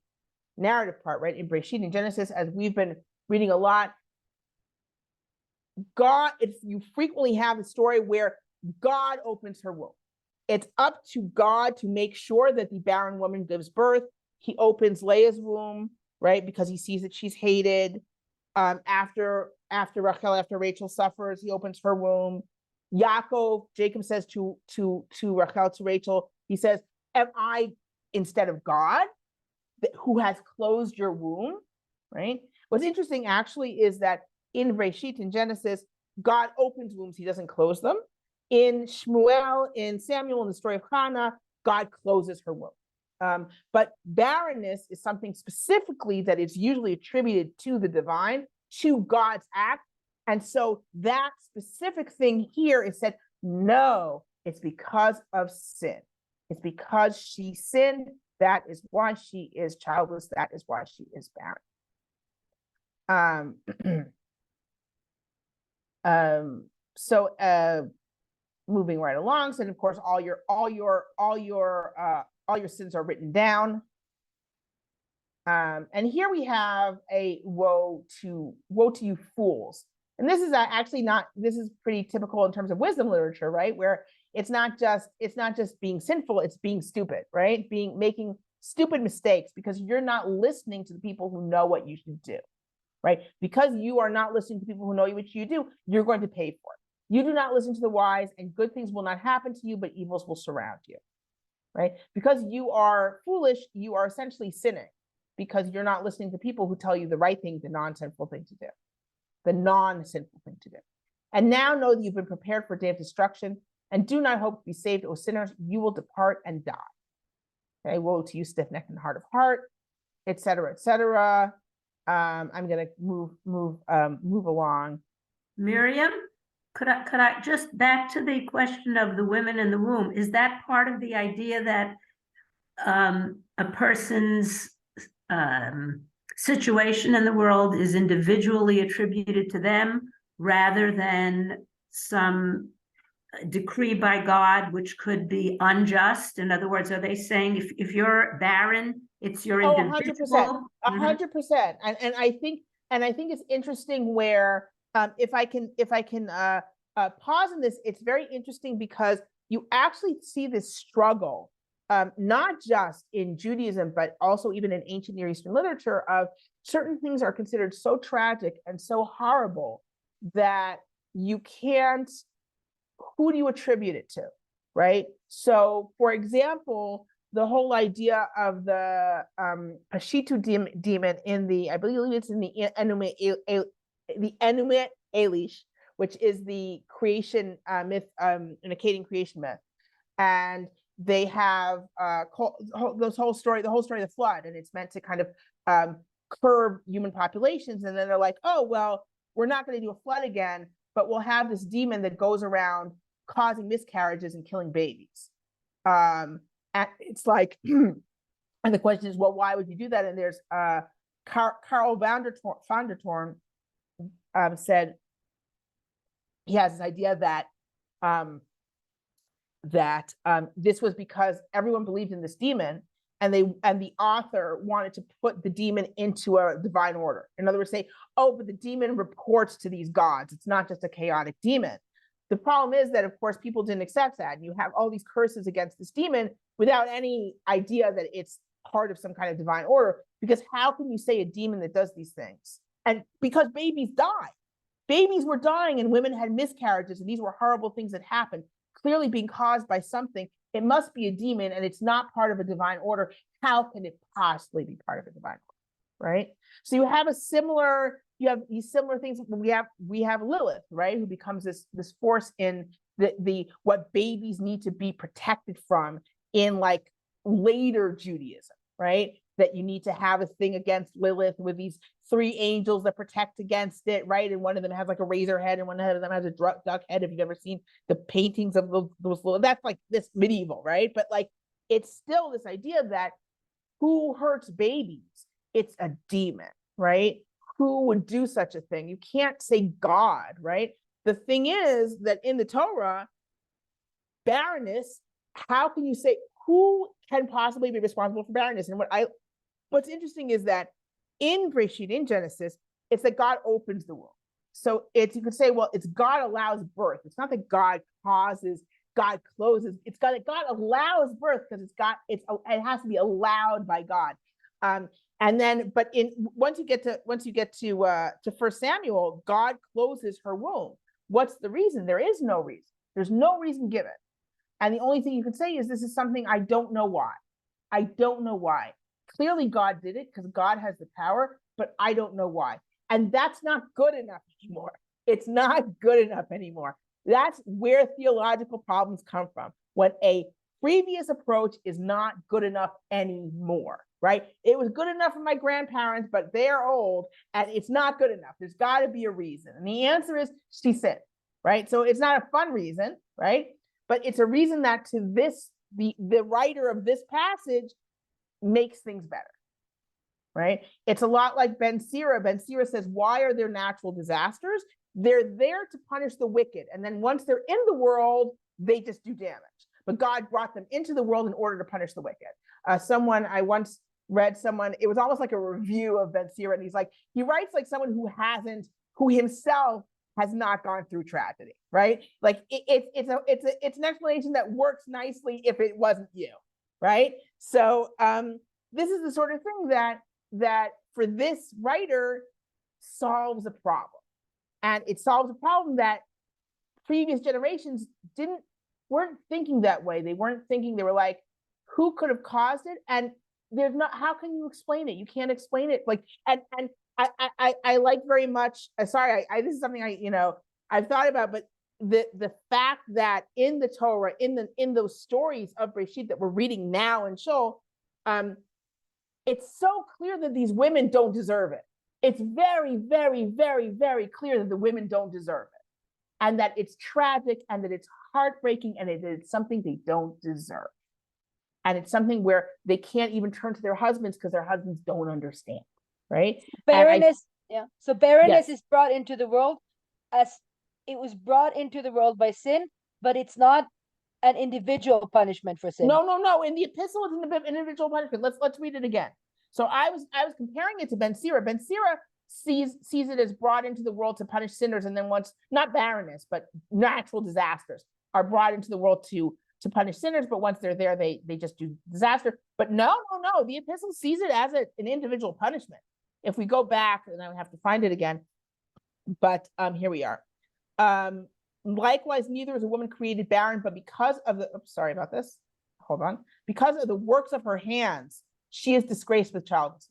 narrative part, right, in Bereshit and Genesis, as we've been reading a lot, you frequently have a story where God opens her womb. It's up to God to make sure that the barren woman gives birth. He opens Leah's womb, right, because he sees that she's hated. After Rachel suffers, he opens her womb. Jacob says to Rachel, to Rachel, he says, am I instead of God who has closed your womb, right? What's interesting actually is that in Bereshit, in Genesis, God opens wombs, he doesn't close them. In Shmuel, in Samuel, in the story of Hannah, God closes her womb. But barrenness is something specifically that is usually attributed to the divine, to God's act. And so that specific thing here is said, no, it's because of sin. It's because she sinned. That is why she is childless. That is why she is barren. Moving right along, so of course all your sins are written down. And here we have a woe to you fools. And this is actually not, this is pretty typical in terms of wisdom literature, right? Where it's not just being sinful, it's being stupid, right? Making stupid mistakes because you're not listening to the people who know what you should do, right? Because you are not listening to people who know what you do, you're going to pay for it. You do not listen to the wise, and good things will not happen to you, but evils will surround you, right? Because you are foolish, you are essentially sinning because you're not listening to people who tell you the right thing, the non-sinful thing to do, the non-sinful thing to do. And now know that you've been prepared for a day of destruction, and do not hope to be saved, O sinners, you will depart and die. Okay, woe to you, stiff-necked and hard of heart, etc., etc. I'm going to move along. Miriam, could I just back to the question of the women in the womb? Is that part of the idea that a person's situation in the world is individually attributed to them rather than some decree by God, which could be unjust? In other words, are they saying if you're barren, it's your individual? 100%. And I think it's interesting where if I can pause on this, it's very interesting because you actually see this struggle, not just in Judaism, but also even in ancient Near Eastern literature, of certain things are considered so tragic and so horrible that you can't, who do you attribute it to, right? So, for example, the whole idea of the Pashitu demon in the, I believe it's in the Enumet Elish, which is the creation myth, an Akkadian creation myth. And they have the whole story of the flood, and it's meant to kind of curb human populations. And then they're like, oh, well, we're not going to do a flood again, but we'll have this demon that goes around causing miscarriages and killing babies. And it's like, and the question is, well, why would you do that? And there's Karl van der Toorn said he has this idea that this was because everyone believed in this demon, and the author wanted to put the demon into a divine order. In other words, say, oh, but the demon reports to these gods. It's not just a chaotic demon. The problem is that, of course, people didn't accept that. And you have all these curses against this demon without any idea that it's part of some kind of divine order. Because how can you say a demon that does these things? And because babies die. Babies were dying and women had miscarriages, and these were horrible things that happened, clearly being caused by something. It must be a demon, and it's not part of a divine order. How can it possibly be part of a divine order, right? So you have you have these similar things. We have Lilith, right, who becomes this force in the what babies need to be protected from in like later Judaism, right? That you need to have a thing against Lilith with these 3 angels that protect against it, right? And one of them has like a razor head, and one of them has a duck head. If you've ever seen the paintings of those little, that's like this medieval, right? But like, it's still this idea that who hurts babies? It's a demon, right? who would do such a thing. You can't say God, right? The thing is that in the Torah, barrenness, how can you say, who can possibly be responsible for barrenness? And what's interesting is that in Breshit, in Genesis, it's that God opens the womb. So you could say, well, it's God allows birth. It's not that God causes, God closes. It's God allows birth because it has to be allowed by God. And then, but once you get to 1 Samuel, God closes her womb. What's the reason? There is no reason. There's no reason given. And the only thing you can say is this is something I don't know why. I don't know why. Clearly God did it because God has the power, but I don't know why. And that's not good enough anymore. It's not good enough anymore. That's where theological problems come from. When a previous approach is not good enough anymore, right? It was good enough for my grandparents, but they're old and it's not good enough. There's got to be a reason. And the answer is she sinned, right? So it's not a fun reason, right? But it's a reason that to this, the writer of this passage makes things better, right? It's a lot like Ben Sira. Ben Sira says, why are there natural disasters? They're there to punish the wicked. And then once they're in the world, they just do damage. But God brought them into the world in order to punish the wicked. I once read it was almost like a review of Ben Sira. And he writes like someone who himself has not gone through tragedy, right? Like it's an explanation that works nicely if it wasn't you, right? So this is the sort of thing that for this writer solves a problem. And it solves a problem that previous generations weren't thinking that way. They weren't thinking, they were like, who could have caused it? And there's not, how can you explain it? You can't explain it. Like, and I like very much, sorry, this is something I've thought about, but the fact that in the Torah, in those stories of Breshit that we're reading now in Shul, it's so clear that these women don't deserve it. It's very, very, very, very clear that the women don't deserve it. And that it's tragic and that it's heartbreaking and it's something they don't deserve. And it's something where they can't even turn to their husbands because their husbands don't understand, right? Barrenness, So barrenness Yes. is brought into the world as it was brought into the world by sin, but it's not an individual punishment for sin. No. In the epistle, it's an individual punishment. Let's read it again. So I was comparing it to Ben Sira. Ben Sira sees it as brought into the world to punish sinners, and then once, not barrenness, but natural disasters are brought into the world to punish sinners, but once they're there, they just do disaster. But no, the epistle sees it as an individual punishment. If we go back, and I would have to find it again, but here we are. Likewise, neither is a woman created barren, but because of the, sorry about this, hold on, because of the works of her hands, she is disgraced with childlessness.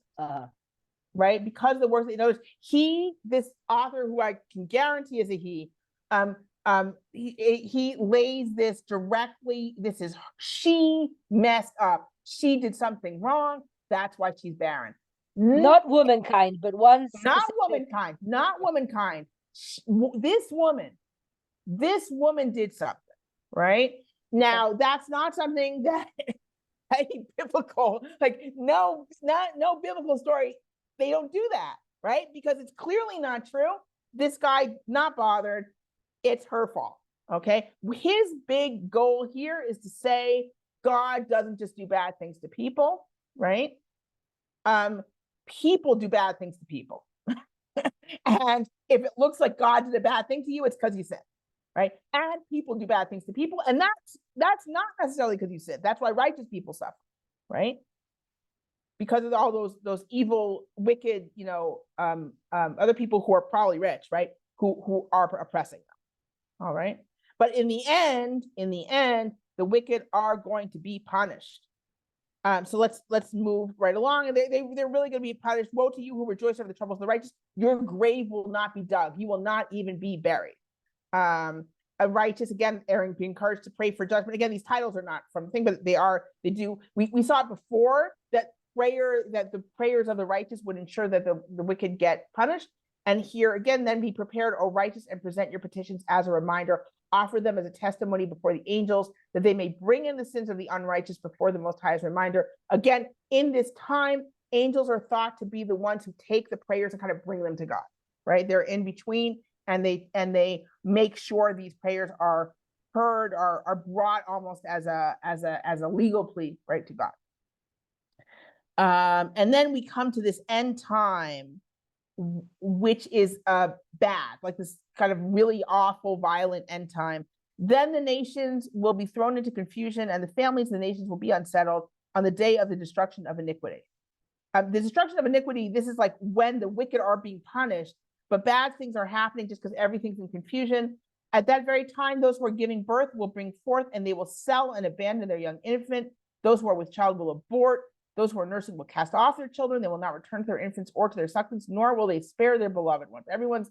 Right? Because of the works, this author, who I can guarantee is a he lays this directly, she messed up. She did something wrong. That's why she's barren. Not womankind, but one Not specific. womankind. This woman did something, right? Now, that's not something that biblical, no biblical story, they don't do that, right? Because it's clearly not true. This guy, not bothered. It's her fault, okay? His big goal here is to say God doesn't just do bad things to people, right? People do bad things to people. And if it looks like God did a bad thing to you, it's because you sinned, right? And people do bad things to people, and that's not necessarily because you sinned. That's why righteous people suffer, right? Because of all those evil, wicked, other people who are probably rich, right? Who are oppressing them. All right. But in the end, the wicked are going to be punished. So let's move right along. And they're really going to be punished. Woe to you who rejoice over the troubles of the righteous. Your grave will not be dug. You will not even be buried. A righteous, again, Aaron, be encouraged to pray for judgment. Again, these titles are not from the thing, but they do. We saw it before that the prayers of the righteous would ensure that the wicked get punished. And here again, then be prepared, O righteous, and present your petitions as a reminder. Offer them as a testimony before the angels, that they may bring in the sins of the unrighteous before the Most High as a reminder. Again, in this time, angels are thought to be the ones who take the prayers and kind of bring them to God, right? They're in between, and they make sure these prayers are heard, are brought almost as a legal plea, right, to God. And then we come to this end time, which is bad, like this kind of really awful, violent end time. Then the nations will be thrown into confusion, and the families of the nations will be unsettled on the day of the destruction of iniquity. The destruction of iniquity, this is like when the wicked are being punished, but bad things are happening just because everything's in confusion. At that very time, those who are giving birth will bring forth, and they will sell and abandon their young infant. Those who are with child will abort. Those who are nursing will cast off their children. They will not return to their infants or to their sucklings, nor will they spare their beloved ones. Everyone's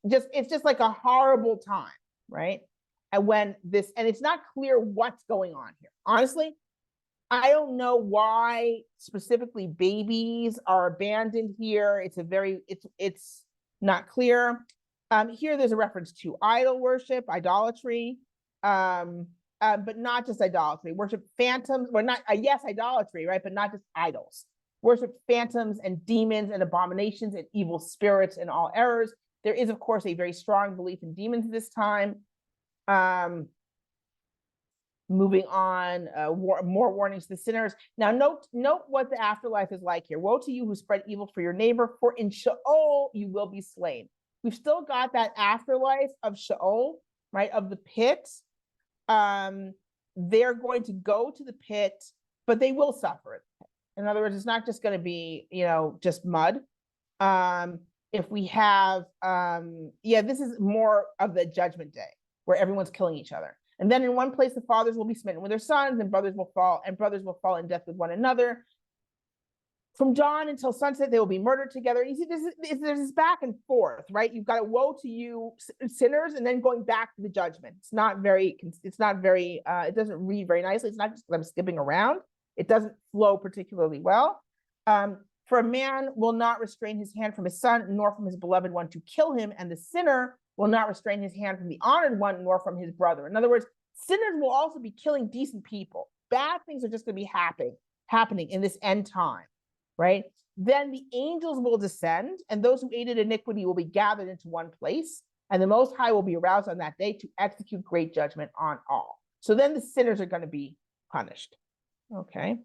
it's just like a horrible time, right? And when this, and it's not clear what's going on here. Honestly, I don't know why specifically babies are abandoned here. It's not clear. Here there's a reference to idol worship, idolatry, but not just idolatry. Worship phantoms, well, not yes, idolatry, right? But not just idols. Worship phantoms and demons and abominations and evil spirits and all errors. There is, of course, a very strong belief in demons this time. Moving on, more warnings to the sinners. Now, note what the afterlife is like here. Woe to you who spread evil for your neighbor, for in Sheol you will be slain. We've still got that afterlife of Sheol, right, of the pit. They're going to go to the pit, but they will suffer. In other words, it's not just going to be, just mud. If we have, this is more of the judgment day where everyone's killing each other. And then in one place, the fathers will be smitten with their sons, and brothers will fall in death with one another. From dawn until sunset, they will be murdered together. You see, there's this back and forth, right? You've got a woe to you sinners, and then going back to the judgment. It doesn't read very nicely. It's not just that I'm skipping around. It doesn't flow particularly well. For a man will not restrain his hand from his son, nor from his beloved one to kill him, and the sinner will not restrain his hand from the honored one, nor from his brother. In other words, sinners will also be killing decent people. Bad things are just going to be happening in this end time, right? Then the angels will descend, and those who aided iniquity will be gathered into one place, and the Most High will be aroused on that day to execute great judgment on all. So then the sinners are going to be punished, okay?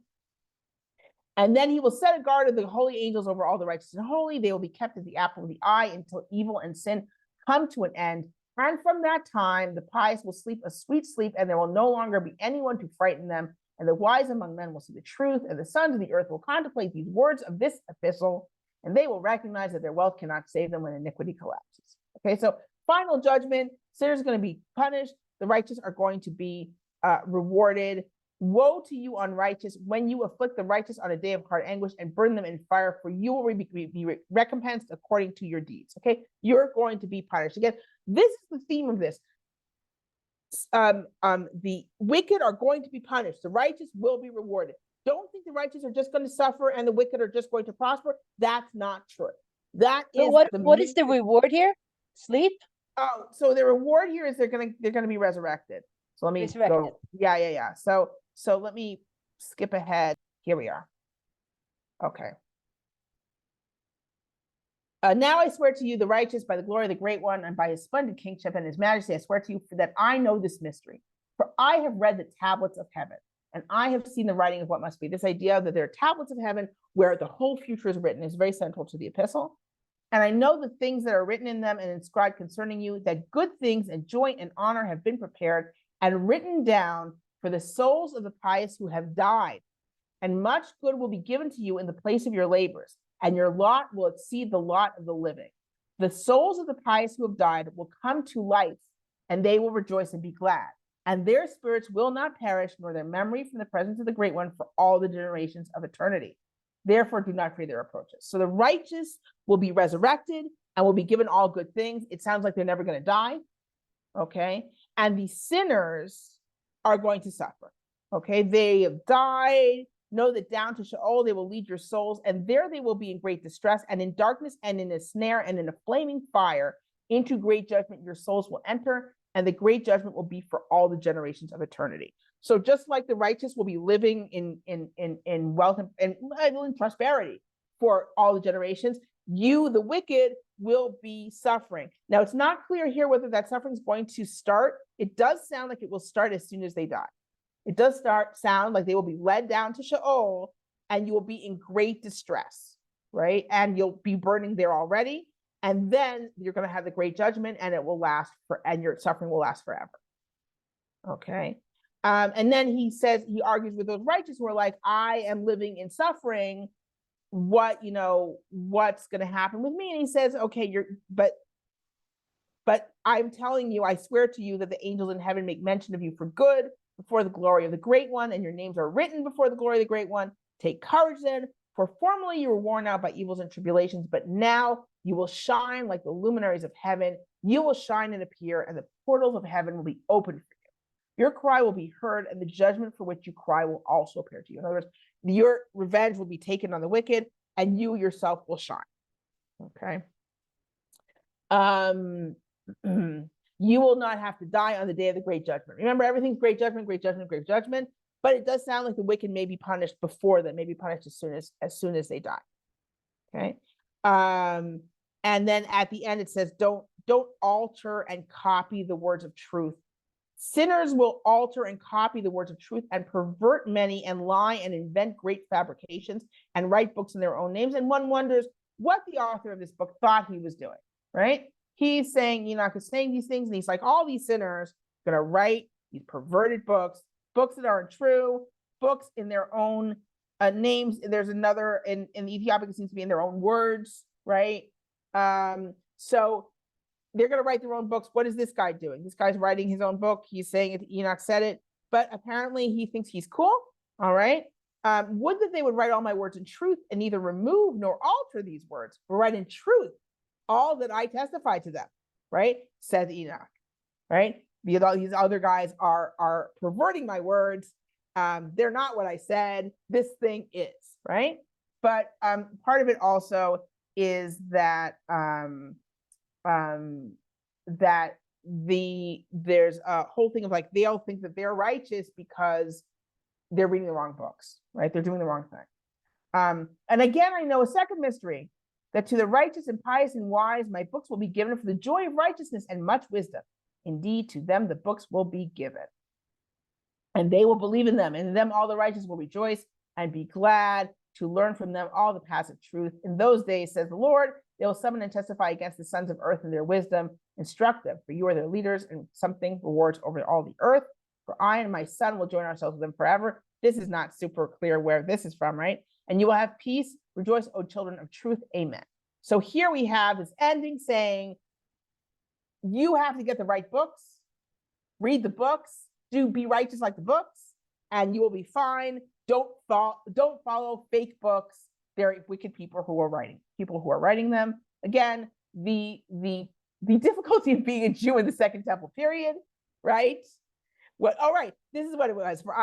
And then he will set a guard of the holy angels over all the righteous and holy. They will be kept as the apple of the eye until evil and sin come to an end. And from that time, the pious will sleep a sweet sleep, and there will no longer be anyone to frighten them. And the wise among men will see the truth, and the sons of the earth will contemplate these words of this epistle, and they will recognize that their wealth cannot save them when iniquity collapses. Okay, so final judgment, sinners are going to be punished. The righteous are going to be rewarded. Woe to you, unrighteous, when you afflict the righteous on a day of hard anguish and burn them in fire, for you will be recompensed according to your deeds. Okay, you're going to be punished. Again, this is the theme of this. The wicked are going to be punished. The righteous will be rewarded. Don't think the righteous are just going to suffer and the wicked are just going to prosper. That's not true. That is what is the reward here? Sleep? Oh, so the reward here is they're gonna be resurrected. So let me go. Yeah. So let me skip ahead. Here we are. Okay. Now I swear to you, the righteous, by the glory of the great one, and by his splendid kingship and his majesty, I swear to you that I know this mystery. For I have read the tablets of heaven, and I have seen the writing of what must be. This idea that there are tablets of heaven where the whole future is written is very central to the epistle. And I know the things that are written in them and inscribed concerning you, that good things and joy and honor have been prepared and written down for the souls of the pious who have died. And much good will be given to you in the place of your labors, and your lot will exceed the lot of the living. The souls of the pious who have died will come to life, and they will rejoice and be glad. And their spirits will not perish, nor their memory from the presence of the Great One for all the generations of eternity. Therefore, do not fear their reproaches. So the righteous will be resurrected and will be given all good things. It sounds like they're never going to die, okay? And the sinners are going to suffer, okay? They have died. Know that down to Sheol they will lead your souls, and there they will be in great distress, and in darkness, and in a snare, and in a flaming fire. Into great judgment your souls will enter, and the great judgment will be for all the generations of eternity. So just like the righteous will be living in wealth and in prosperity for all the generations. You, the wicked, will be suffering. Now, it's not clear here whether that suffering is going to start. It does sound like it will start as soon as they die. It does sound like they will be led down to Sheol, and you will be in great distress, right? And you'll be burning there already. And then you're going to have the great judgment, and it will last and your suffering will last forever. Okay. And then he argues with those righteous who are like, I am living in suffering. What's going to happen with me? And he says, okay, but I'm telling you, I swear to you that the angels in heaven make mention of you for good before the glory of the great one, and your names are written before the glory of the great one. Take courage then, for formerly you were worn out by evils and tribulations, but now you will shine like the luminaries of heaven. You will shine and appear, and the portals of heaven will be opened for you. Your cry will be heard, and the judgment for which you cry will also appear to you. In other words, your revenge will be taken on the wicked, and you yourself will shine. Okay. You will not have to die on the day of the great judgment. Remember, everything's great judgment, great judgment, great judgment. But it does sound like the wicked may be punished before then, may be punished as soon as they die. Okay. And then at the end it says, don't alter and copy the words of truth. Sinners will alter and copy the words of truth and pervert many and lie and invent great fabrications and write books in their own names. And one wonders what the author of this book thought he was doing, right? He's saying, Enoch is saying these things, and he's like, all these sinners are going to write these perverted books that aren't true, books in their own names. There's another in the Ethiopic, it seems to be in their own words, right? So they're going to write their own books. What is this guy doing? This guy's writing his own book. He's saying it, Enoch said it, but apparently he thinks he's cool. All right. Would that they would write all my words in truth and neither remove nor alter these words, but write in truth all that I testify to them, right? Says Enoch, right? These other guys are perverting my words. They're not what I said. This thing is, right? But part of it also is that there's a whole thing of like, they all think that they're righteous because they're reading the wrong books, right? They're doing the wrong thing. And again, I know a second mystery, that to the righteous and pious and wise, my books will be given for the joy of righteousness and much wisdom. Indeed, to them the books will be given, and they will believe in them, and in them all the righteous will rejoice and be glad to learn from them all the paths of truth. In those days, says the Lord, they will summon and testify against the sons of earth in their wisdom. Instruct them, for you are their leaders, and something rewards over all the earth. For I and my son will join ourselves with them forever. This is not super clear where this is from, right? And you will have peace. Rejoice, O children of truth. Amen. So here we have this ending saying, you have to get the right books, read the books, be righteous like the books, and you will be fine. Don't follow fake books. They're wicked people who are writing them. Again, the difficulty of being a Jew in the Second Temple period, right? All right, this is what it was. For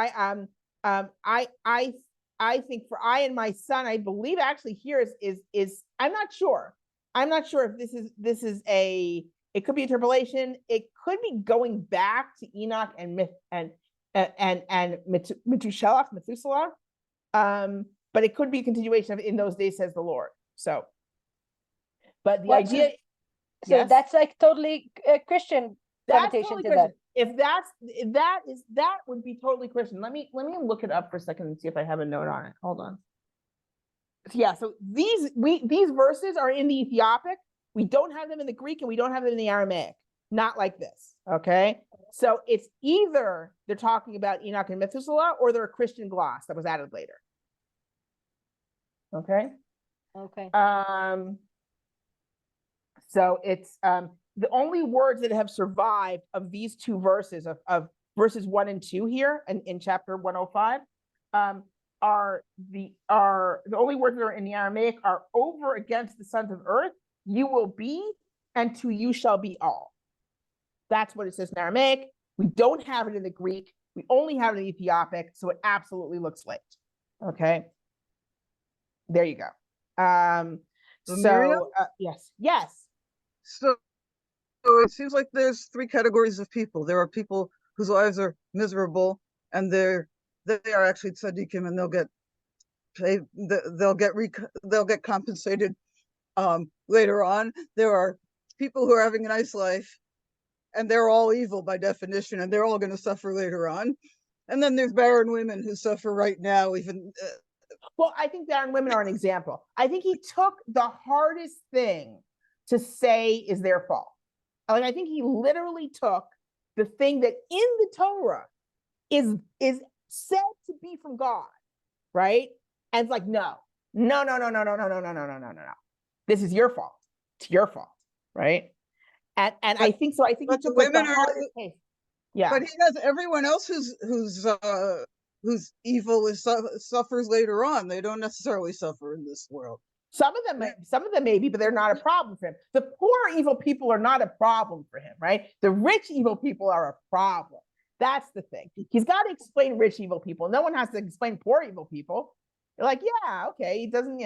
I think for I and my son, I believe actually here is I'm not sure. I'm not sure if this is it could be interpolation. It could be going back to Enoch and Methuselah. But it could be a continuation of in those days, says the Lord. So, but the idea. So yes? that's like totally Christian connotation totally to Christian. that. If that would be totally Christian. Let me look it up for a second and see if I have a note on it. Hold on. Yeah, so these verses are in the Ethiopic. We don't have them in the Greek and we don't have them in the Aramaic. Not like this. Okay. So it's either they're talking about Enoch and Methuselah or they're a Christian gloss that was added later. Okay. Okay. So it's the only words that have survived of these two verses of verses 1 and 2 here and in chapter 105 are the only words that are in the Aramaic are over against the sons of earth, you will be, and to you shall be all. That's what it says in Aramaic. We don't have it in the Greek. We only have it in Ethiopic, so it absolutely looks late. Okay. There you go. Miriam? Yes. So it seems like there's three categories of people. There are people whose lives are miserable, and they are actually tzaddikim, and they'll get they'll get compensated later on. There are people who are having a nice life, and they're all evil by definition, and they're all going to suffer later on. And then there's barren women who suffer right now, even. Well, I think barren women are an example. I think he took the hardest thing to say is their fault. Like, I think he literally took the thing that in the Torah is said to be from God, right? And it's like, no. This is your fault. It's your fault, right? And I think so. I think he took like the hardest case. Yeah. But he has everyone else who's evil suffers later on. They don't necessarily suffer in this world. Some of them maybe, but they're not a problem for him. The poor evil people are not a problem for him, right? The rich evil people are a problem. That's the thing. He's got to explain rich evil people. No one has to explain poor evil people. They're like, yeah, okay, he doesn't,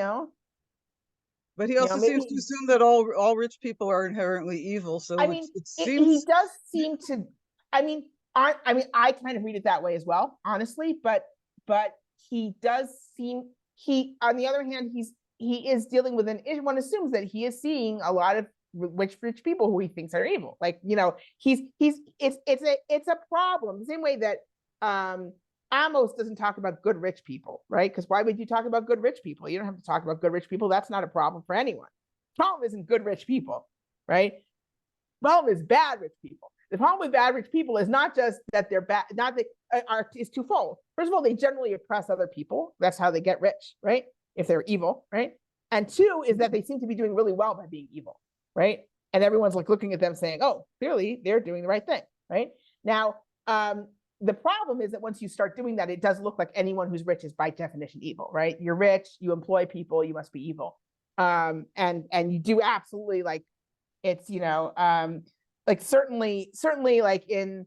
But he also seems to assume that all rich people are inherently evil. So I mean, it seems he does seem to. I kind of read it that way as well, honestly. But he does seem on the other hand, he is dealing with one assumes that he is seeing a lot of rich people who he thinks are evil. Like, it's a problem. The same way that Amos doesn't talk about good rich people, right? Because why would you talk about good rich people? You don't have to talk about good rich people. That's not a problem for anyone. The problem isn't good rich people, right? The problem is bad rich people. The problem with bad rich people is not just that they're bad, is twofold. First of all, they generally oppress other people. That's how they get rich, right? If they're evil, right? And two is that they seem to be doing really well by being evil, right? And everyone's like looking at them saying, oh, clearly they're doing the right thing, right? Now, the problem is that once you start doing that, it does look like anyone who's rich is by definition evil, right? You're rich, you employ people, you must be evil. And you do absolutely like, it's, like certainly like in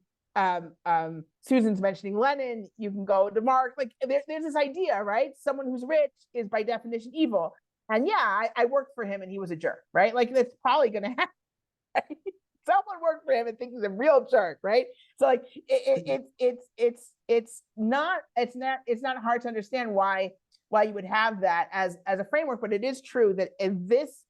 Susan's mentioning Lenin, you can go to Marx, like there's this idea, right? Someone who's rich is by definition evil. And yeah, I worked for him and he was a jerk, right? Like that's probably gonna happen. Right? Someone worked for him and thinks he's a real jerk, right? So like it's not hard to understand why you would have that as a framework, but it is true that in this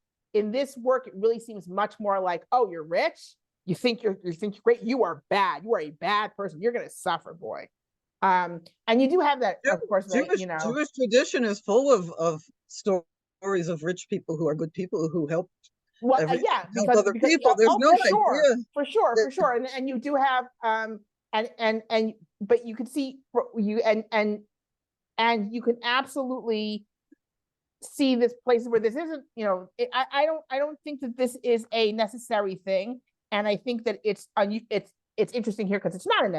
work, it really seems much more like, oh, you're rich. You think you're great. You are bad. You are a bad person. You're going to suffer, boy. And you do have that, of course. Jewish tradition is full of stories of rich people who are good people who help. Well, help other people. There's no idea for sure. And you do have but you could see and you can absolutely see this place where this isn't. I don't think that this is a necessary thing. And I think that it's interesting here because it's not a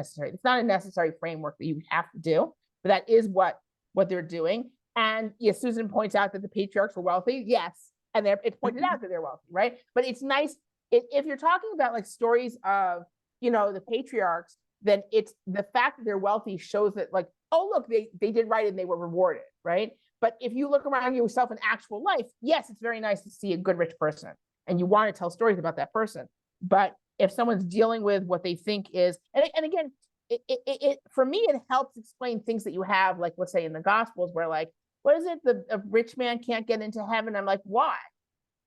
necessary framework that you have to do, but that is what they're doing. And yes, Susan points out that the patriarchs were wealthy. Yes. And it's pointed out that they're wealthy, right? But it's nice if you're talking about like stories of, the patriarchs, then it's the fact that they're wealthy shows that like, oh, look, they did right and they were rewarded, right? But if you look around yourself in actual life, yes, it's very nice to see a good rich person and you want to tell stories about that person. But if someone's dealing with what they think is, and again, it for me, it helps explain things that you have, like let's say in the Gospels, where like, what is it? A rich man can't get into heaven. I'm like, why?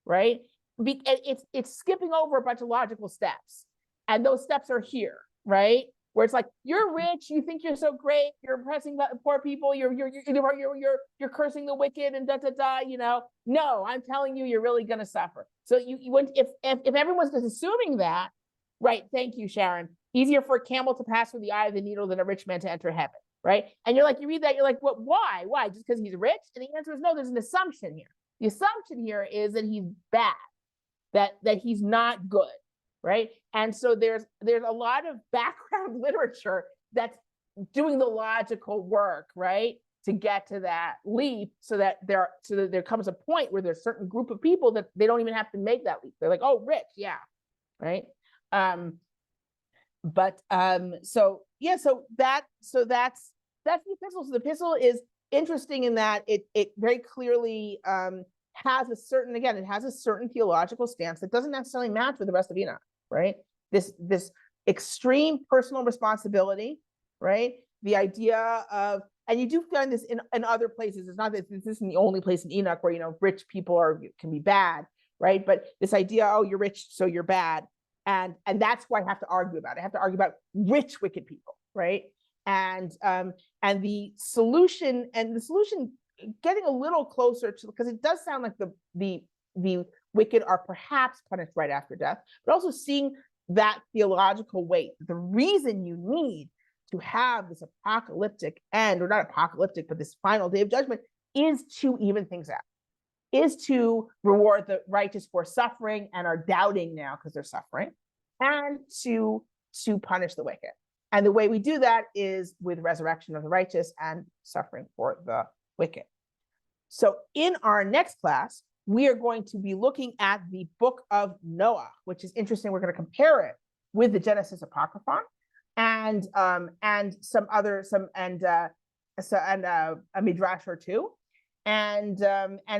Right? It's skipping over a bunch of logical steps, and those steps are here, right? Where it's like, you're rich, you think you're so great, you're oppressing poor people, you're cursing the wicked and No, I'm telling you, you're really gonna suffer. So if everyone's just assuming that, right? Thank you, Sharon. Easier for a camel to pass through the eye of the needle than a rich man to enter heaven, right? And you read that, you're like, what? Why? Why? Just because he's rich? And the answer is no. There's an assumption here. The assumption here is that he's bad, that he's not good. Right. And so there's a lot of background literature that's doing the logical work, right, to get to that leap so that there comes a point where there's a certain group of people that they don't even have to make that leap. They're like, oh, rich. Yeah. Right. So that's the epistle. So the epistle is interesting in that it very clearly has a certain theological stance that doesn't necessarily match with the rest of Enoch. Right, this extreme personal responsibility, right? The idea of and you do find this in other places. It's not that this isn't the only place in Enoch where, you know, rich people can be bad, right? But this idea, oh, you're rich, so you're bad. And that's why I have to argue about it. I have to argue about rich, wicked people, right? And the solution getting a little closer to, because it does sound like the wicked are perhaps punished right after death, but also seeing that theological weight. The reason you need to have this apocalyptic end, or not apocalyptic, but this final day of judgment, is to even things out, is to reward the righteous for suffering and are doubting now because they're suffering, and to punish the wicked. And the way we do that is with resurrection of the righteous and suffering for the wicked. So in our next class, we are going to be looking at the book of Noah, which is interesting. We're going to compare it with the Genesis Apocryphon and a midrash or two. And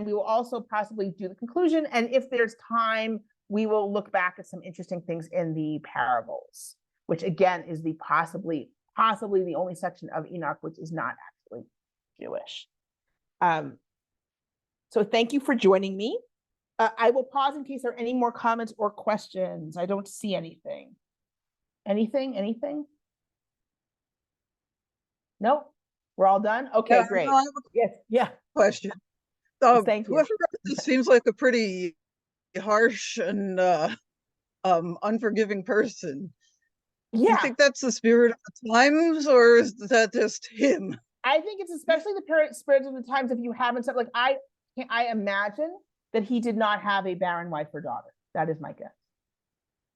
we will also possibly do the conclusion. And if there's time, we will look back at some interesting things in the parables, which again is the possibly the only section of Enoch which is not actually Jewish. So thank you for joining me. I will pause in case there are any more comments or questions. I don't see anything. Anything? No? We're all done? Okay, Yeah, great. no, I have a Yes, yeah. question. Thank you. Whoever wrote this seems like a pretty harsh and unforgiving person. Do you Yeah, think that's the spirit of the times, or is that just him? I think it's especially the spirit of the times. If you haven't said, like, I imagine that he did not have a barren wife or daughter. That is my guess.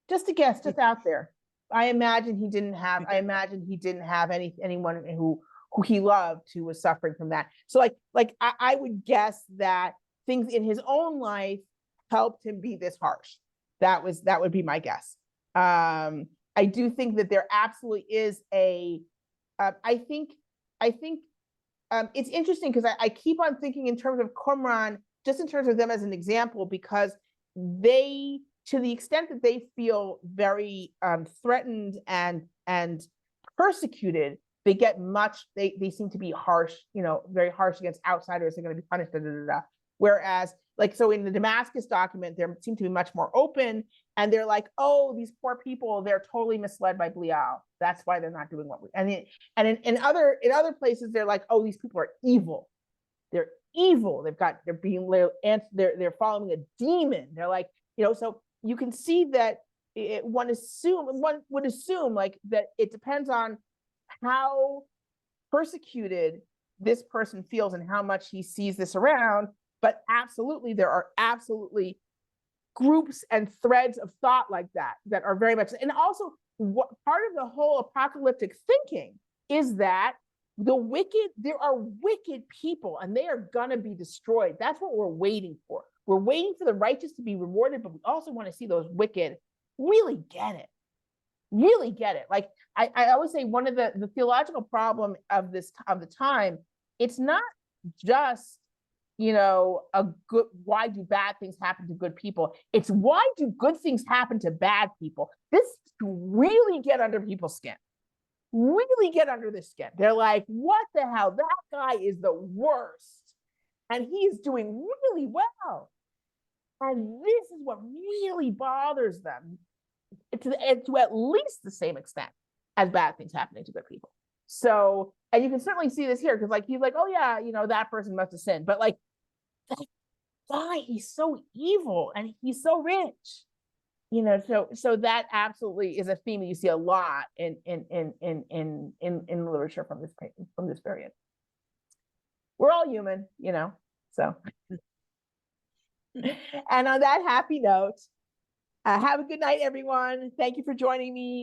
Just a guess, just out there. I imagine he didn't have anyone who he loved who was suffering from that. So I would guess that things in his own life helped him be this harsh. That would be my guess. I do think that there absolutely is I think it's interesting because I keep on thinking in terms of Qumran, just in terms of them as an example, because they, to the extent that they feel very threatened and persecuted, they get they seem to be harsh, very harsh against outsiders. They're going to be punished. Whereas, so in the Damascus document, they seem to be much more open, and they're like, oh, these poor people, they're totally misled by Belial. That's why they're not doing what we. And in other places, they're like, oh, these people are evil. They're evil. They're following a demon. They're like, so you can see that one would assume like that it depends on how persecuted this person feels and how much he sees this around. But absolutely, there are absolutely groups and threads of thought like that are very much, and also what part of the whole apocalyptic thinking is that there are wicked people and they are going to be destroyed. That's what we're waiting for. We're waiting for the righteous to be rewarded, but we also want to see those wicked really get it. Like I always say, one of the theological problem of the time, it's not just why do bad things happen to good people? It's why do good things happen to bad people? This really get under people's skin. Really get under their skin. They're like, what the hell? That guy is the worst. And he's doing really well. And this is what really bothers them to at least the same extent as bad things happening to good people. So, and you can certainly see this here, because he's like, oh yeah, that person must have sinned. But that guy, he's so evil and he's so rich. So that absolutely is a theme that you see a lot in literature from this period. We're all human, so. And on that happy note, have a good night, everyone. Thank you for joining me.